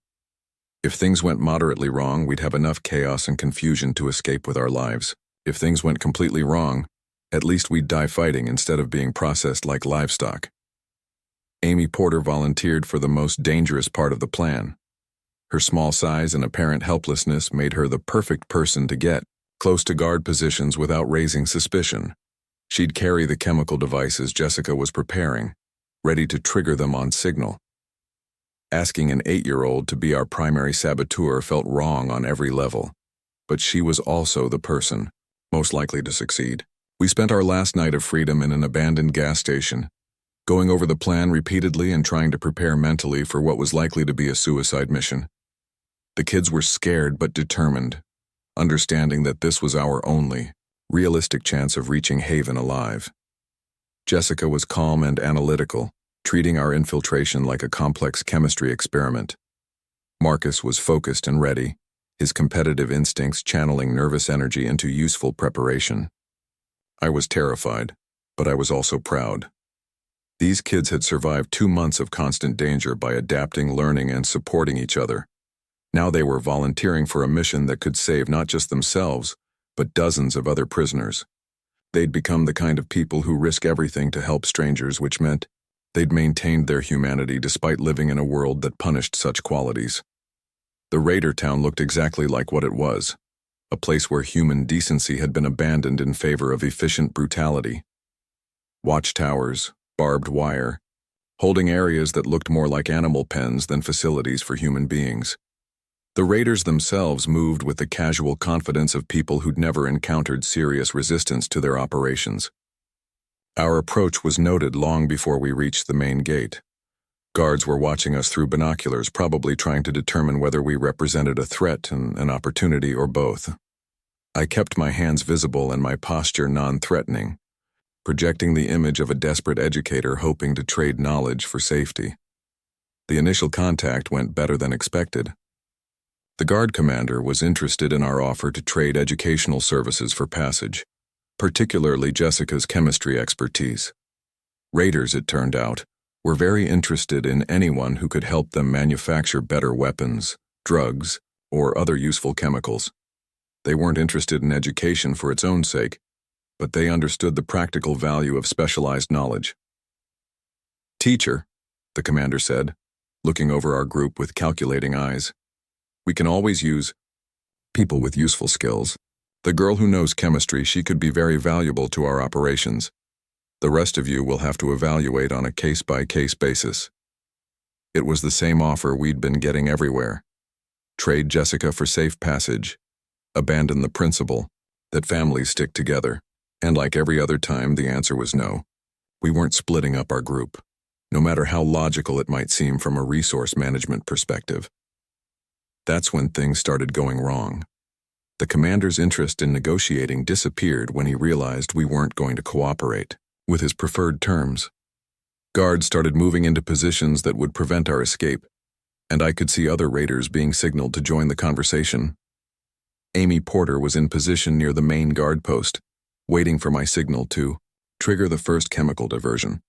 If things went moderately wrong, we'd have enough chaos and confusion to escape with our lives. If things went completely wrong, at least we'd die fighting instead of being processed like livestock. Amy Porter volunteered for the most dangerous part of the plan. Her small size and apparent helplessness made her the perfect person to get close to guard positions without raising suspicion. She'd carry the chemical devices Jessica was preparing, ready to trigger them on signal. Asking an 8-year-old to be our primary saboteur felt wrong on every level, but she was also the person most likely to succeed. We spent our last night of freedom in an abandoned gas station, going over the plan repeatedly and trying to prepare mentally for what was likely to be a suicide mission. The kids were scared but determined, understanding that this was our only, realistic chance of reaching haven alive. Jessica was calm and analytical, treating our infiltration like a complex chemistry experiment. Marcus was focused and ready, his competitive instincts channeling nervous energy into useful preparation. I was terrified, but I was also proud. These kids had survived 2 months of constant danger by adapting, learning, and supporting each other. Now they were volunteering for a mission that could save not just themselves, but dozens of other prisoners. They'd become the kind of people who risk everything to help strangers, which meant they'd maintained their humanity despite living in a world that punished such qualities. The Raider town looked exactly like what it was, a place where human decency had been abandoned in favor of efficient brutality. Watchtowers, barbed wire, holding areas that looked more like animal pens than facilities for human beings. The Raiders themselves moved with the casual confidence of people who'd never encountered serious resistance to their operations. Our approach was noted long before we reached the main gate. Guards were watching us through binoculars, probably trying to determine whether we represented a threat and an opportunity or both. I kept my hands visible and my posture non-threatening, projecting the image of a desperate educator hoping to trade knowledge for safety. The initial contact went better than expected. The guard commander was interested in our offer to trade educational services for passage, particularly Jessica's chemistry expertise. Raiders, it turned out, were very interested in anyone who could help them manufacture better weapons, drugs, or other useful chemicals. They weren't interested in education for its own sake, but they understood the practical value of specialized knowledge. "Teacher," the commander said, looking over our group with calculating eyes, "we can always use people with useful skills. The girl who knows chemistry, she could be very valuable to our operations. The rest of you will have to evaluate on a case-by-case basis." It was the same offer we'd been getting everywhere. Trade Jessica for safe passage. Abandon the principle that families stick together. And like every other time, the answer was no. We weren't splitting up our group, no matter how logical it might seem from a resource management perspective. That's when things started going wrong. The commander's interest in negotiating disappeared when he realized we weren't going to cooperate with his preferred terms. Guards started moving into positions that would prevent our escape, and I could see other raiders being signaled to join the conversation. Amy Porter was in position near the main guard post, waiting for my signal to trigger the first chemical diversion.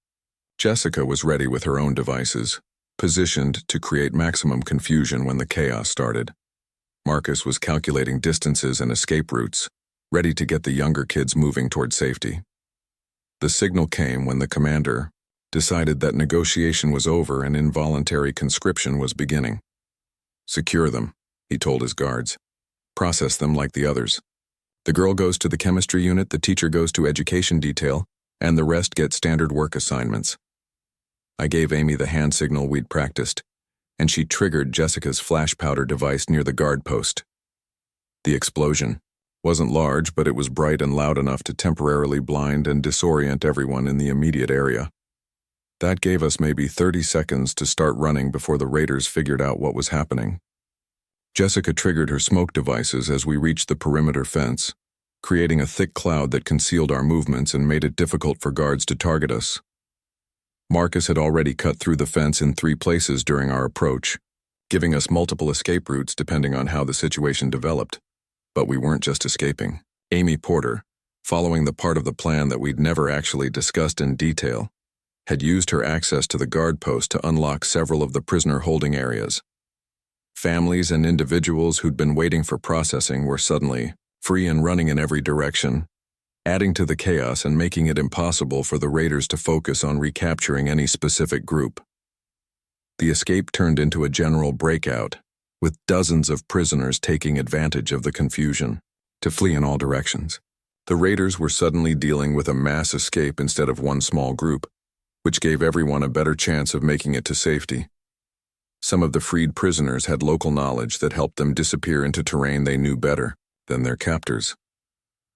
Jessica was ready with her own devices, positioned to create maximum confusion when the chaos started. Marcus was calculating distances and escape routes, ready to get the younger kids moving toward safety. The signal came when the commander decided that negotiation was over and involuntary conscription was beginning. "Secure them," he told his guards. "Process them like the others. The girl goes to the chemistry unit, the teacher goes to education detail, and the rest get standard work assignments." I gave Amy the hand signal we'd practiced, and she triggered Jessica's flash powder device near the guard post. The explosion wasn't large, but it was bright and loud enough to temporarily blind and disorient everyone in the immediate area. That gave us maybe 30 seconds to start running before the raiders figured out what was happening. Jessica triggered her smoke devices as we reached the perimeter fence, creating a thick cloud that concealed our movements and made it difficult for guards to target us. Marcus had already cut through the fence in 3 places during our approach, giving us multiple escape routes depending on how the situation developed. But we weren't just escaping. Amy Porter, following the part of the plan that we'd never actually discussed in detail, had used her access to the guard post to unlock several of the prisoner holding areas. Families and individuals who'd been waiting for processing were suddenly free and running in every direction, adding to the chaos and making it impossible for the raiders to focus on recapturing any specific group. The escape turned into a general breakout, with dozens of prisoners taking advantage of the confusion. to flee in all directions. The raiders were suddenly dealing with a mass escape instead of one small group, which gave everyone a better chance of making it to safety. Some of the freed prisoners had local knowledge that helped them disappear into terrain they knew better than their captors.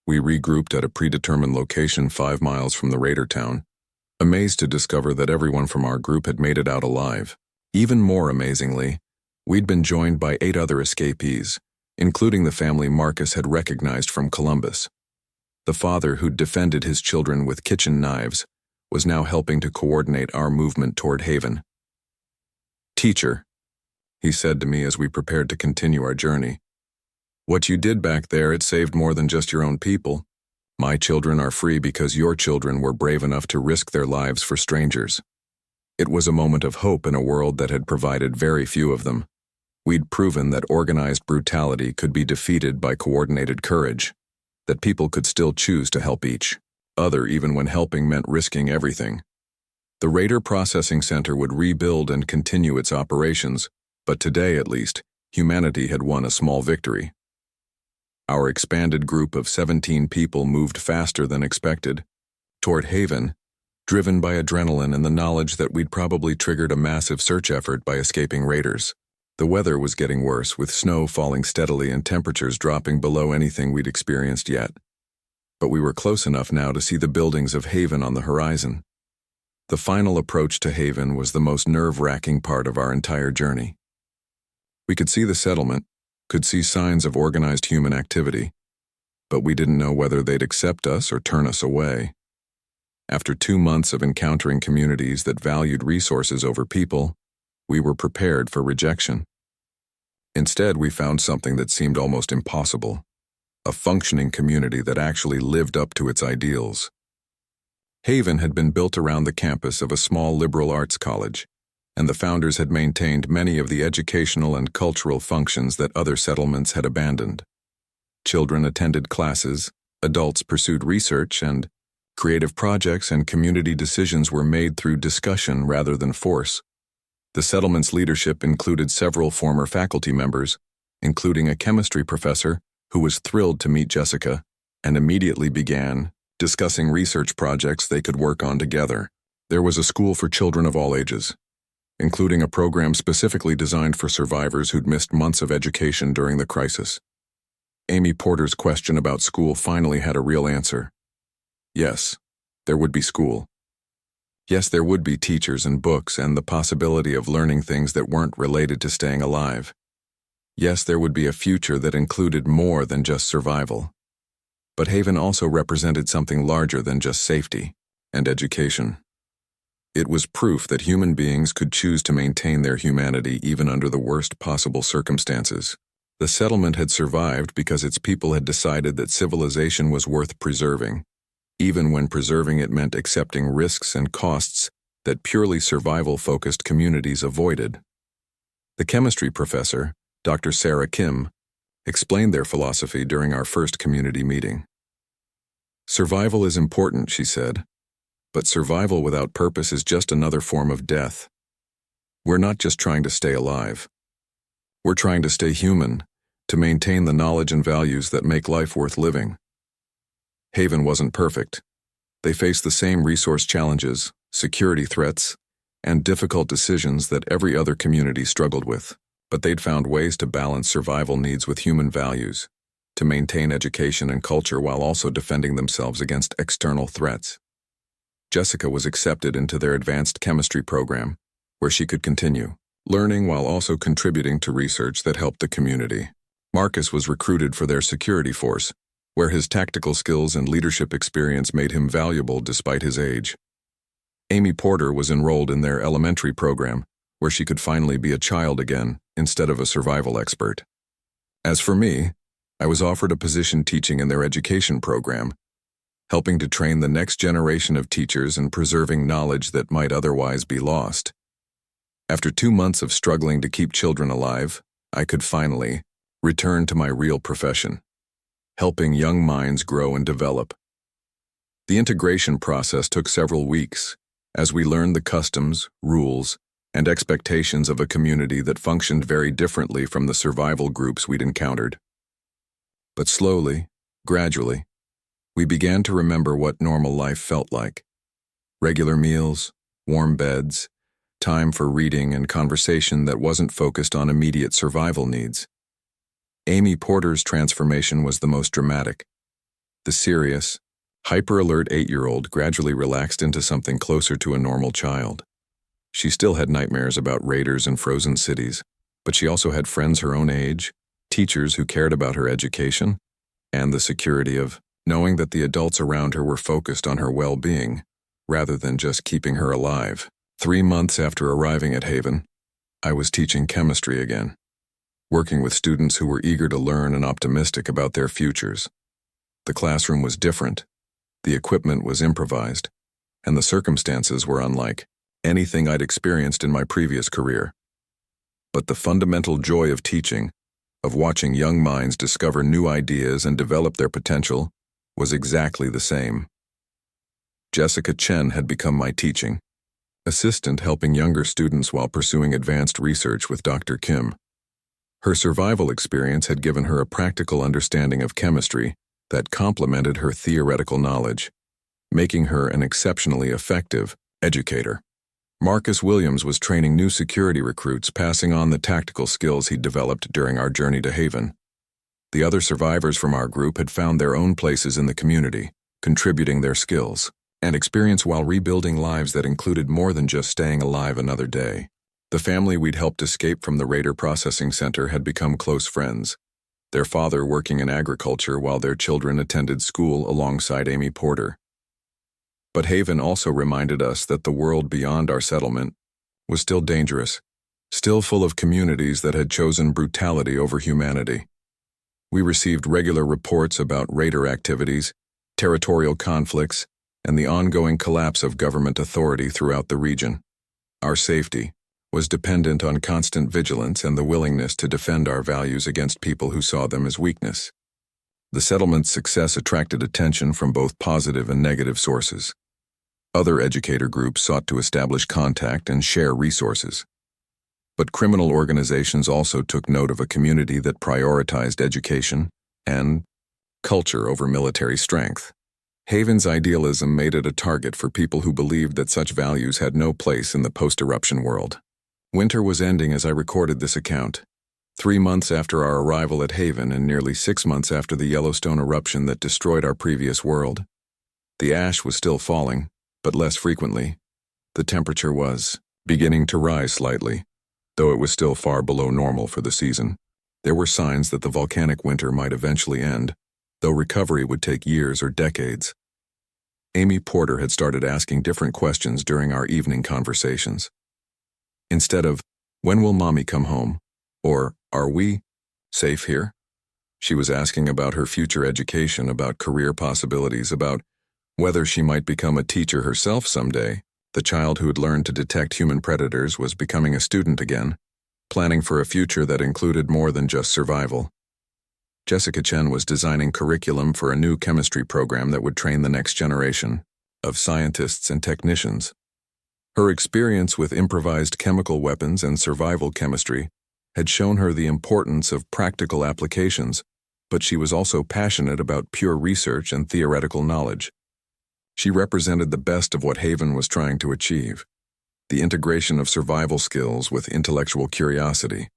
We regrouped at a predetermined location 5 miles from the raider town, amazed to discover that everyone from our group had made it out alive. Even more amazingly, we'd been joined by 8 other escapees, including the family Marcus had recognized from Columbus. The father who'd defended his children with kitchen knives was now helping to coordinate our movement toward Haven. "Teacher," he said to me as we prepared to continue our journey, "what you did back there, it saved more than just your own people. My children are free because your children were brave enough to risk their lives for strangers." It was a moment of hope in a world that had provided very few of them. We'd proven that organized brutality could be defeated by coordinated courage, that people could still choose to help each other even when helping meant risking everything. The Raider Processing Center would rebuild and continue its operations, but today, at least, humanity had won a small victory. Our expanded group of 17 people moved faster than expected, toward Haven, driven by adrenaline and the knowledge that we'd probably triggered a massive search effort by escaping raiders. The weather was getting worse, with snow falling steadily and temperatures dropping below anything we'd experienced yet. But we were close enough now to see the buildings of Haven on the horizon. The final approach to Haven was the most nerve-wracking part of our entire journey. We could see the settlement, could see signs of organized human activity, but we didn't know whether they'd accept us or turn us away. After 2 months of encountering communities that valued resources over people, we were prepared for rejection. Instead, we found something that seemed almost impossible: a functioning community that actually lived up to its ideals. Haven had been built around the campus of a small liberal arts college, and the founders had maintained many of the educational and cultural functions that other settlements had abandoned. Children attended classes, adults pursued research, and creative projects and community decisions were made through discussion rather than force. The settlement's leadership included several former faculty members, including a chemistry professor who was thrilled to meet Jessica and immediately began discussing research projects they could work on together. There was a school for children of all ages, including a program specifically designed for survivors who'd missed months of education during the crisis. Amy Porter's question about school finally had a real answer. Yes, there would be school. Yes, there would be teachers and books and the possibility of learning things that weren't related to staying alive. Yes, there would be a future that included more than just survival. But Haven also represented something larger than just safety and education. It was proof that human beings could choose to maintain their humanity even under the worst possible circumstances. The settlement had survived because its people had decided that civilization was worth preserving, even when preserving it meant accepting risks and costs that purely survival-focused communities avoided. The chemistry professor, Dr. Sarah Kim, explained their philosophy during our first community meeting. "Survival is important," she said, "but survival without purpose is just another form of death. We're not just trying to stay alive. We're trying to stay human, to maintain the knowledge and values that make life worth living." Haven wasn't perfect. They faced the same resource challenges, security threats, and difficult decisions that every other community struggled with. But they'd found ways to balance survival needs with human values, to maintain education and culture while also defending themselves against external threats. Jessica was accepted into their advanced chemistry program, where she could continue learning while also contributing to research that helped the community. Marcus was recruited for their security force, where his tactical skills and leadership experience made him valuable despite his age. Amy Porter was enrolled in their elementary program, where she could finally be a child again instead of a survival expert. As for me, I was offered a position teaching in their education program, helping to train the next generation of teachers and preserving knowledge that might otherwise be lost. After 2 months of struggling to keep children alive, I could finally return to my real profession, helping young minds grow and develop. The integration process took several weeks, as we learned the customs, rules, and expectations of a community that functioned very differently from the survival groups we'd encountered. But slowly, Gradually, we began to remember what normal life felt like. Regular meals, warm beds, time for reading and conversation that wasn't focused on immediate survival needs. Amy Porter's transformation was the most dramatic. The serious, hyper-alert 8-year-old gradually relaxed into something closer to a normal child. She still had nightmares about raiders and frozen cities, but she also had friends her own age, teachers who cared about her education, and the security of knowing that the adults around her were focused on her well-being, rather than just keeping her alive. 3 months after arriving at Haven, I was teaching chemistry again, working with students who were eager to learn and optimistic about their futures. The classroom was different, the equipment was improvised, and the circumstances were unlike anything I'd experienced in my previous career. But the fundamental joy of teaching, of watching young minds discover new ideas and develop their potential, was exactly the same. Jessica Chen had become my teaching assistant, helping younger students while pursuing advanced research with Dr. Kim. Her survival experience had given her a practical understanding of chemistry that complemented her theoretical knowledge, making her an exceptionally effective educator. Marcus Williams was training new security recruits, passing on the tactical skills he'd developed during our journey to Haven. The other survivors from our group had found their own places in the community, contributing their skills and experience while rebuilding lives that included more than just staying alive another day. The family we'd helped escape from the Raider Processing Center had become close friends, their father working in agriculture while their children attended school alongside Amy Porter. But Haven also reminded us that the world beyond our settlement was still dangerous, still full of communities that had chosen brutality over humanity. We received regular reports about raider activities, territorial conflicts, and the ongoing collapse of government authority throughout the region. Our safety was dependent on constant vigilance and the willingness to defend our values against people who saw them as weakness. The settlement's success attracted attention from both positive and negative sources. Other educator groups sought to establish contact and share resources. But criminal organizations also took note of a community that prioritized education and culture over military strength. Haven's idealism made it a target for people who believed that such values had no place in the post-eruption world. Winter was ending as I recorded this account, 3 months after our arrival at Haven and nearly 6 months after the Yellowstone eruption that destroyed our previous world. The ash was still falling, but less frequently. The temperature was beginning to rise slightly, though it was still far below normal for the season. There were signs that the volcanic winter might eventually end, though recovery would take years or decades. Amy Porter had started asking different questions during our evening conversations. Instead of, "When will Mommy come home?" or "Are we safe here?" she was asking about her future education, about career possibilities, about whether she might become a teacher herself someday. The child who had learned to detect human predators was becoming a student again, planning for a future that included more than just survival. Jessica Chen was designing curriculum for a new chemistry program that would train the next generation of scientists and technicians. Her experience with improvised chemical weapons and survival chemistry had shown her the importance of practical applications, but she was also passionate about pure research and theoretical knowledge. She represented the best of what Haven was trying to achieve, the integration of survival skills with intellectual curiosity.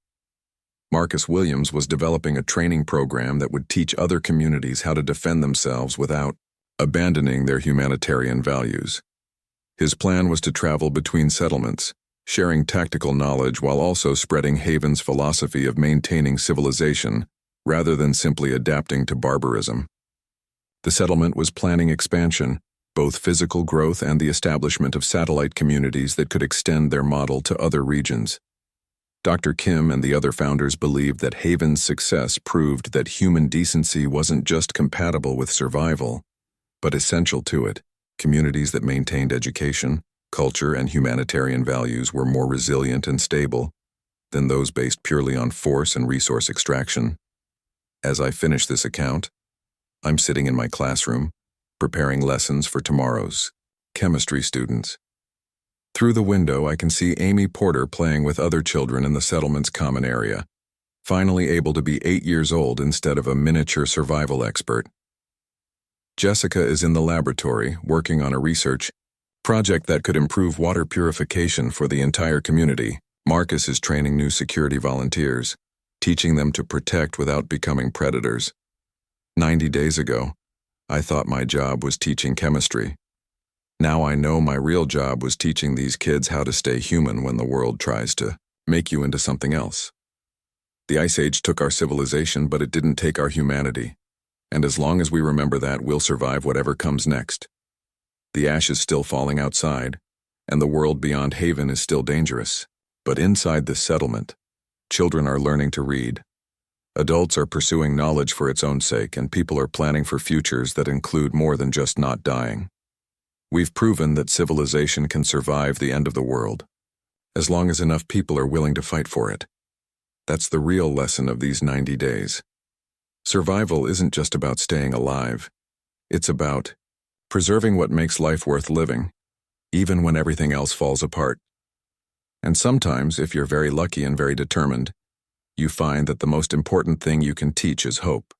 Marcus Williams was developing a training program that would teach other communities how to defend themselves without abandoning their humanitarian values. His plan was to travel between settlements, sharing tactical knowledge while also spreading Haven's philosophy of maintaining civilization rather than simply adapting to barbarism. The settlement was planning expansion, both physical growth and the establishment of satellite communities that could extend their model to other regions. Dr. Kim and the other founders believed that Haven's success proved that human decency wasn't just compatible with survival, but essential to it. Communities that maintained education, culture, and humanitarian values were more resilient and stable than those based purely on force and resource extraction. As I finish this account, I'm sitting in my classroom, preparing lessons for tomorrow's chemistry students. Through the window, I can see Amy Porter playing with other children in the settlement's common area, finally able to be 8 years old instead of a miniature survival expert. Jessica is in the laboratory working on a research project that could improve water purification for the entire community. Marcus is training new security volunteers, teaching them to protect without becoming predators. 90 days ago, I thought my job was teaching chemistry. Now I know my real job was teaching these kids how to stay human when the world tries to make you into something else. The Ice Age took our civilization, but it didn't take our humanity. And as long as we remember that, we'll survive whatever comes next. The ash is still falling outside, and the world beyond Haven is still dangerous. But inside this settlement, children are learning to read. Adults are pursuing knowledge for its own sake, and people are planning for futures that include more than just not dying. We've proven that civilization can survive the end of the world, as long as enough people are willing to fight for it. That's the real lesson of these 90 days. Survival isn't just about staying alive. It's about preserving what makes life worth living, even when everything else falls apart. And sometimes, if you're very lucky and very determined, you find that the most important thing you can teach is hope.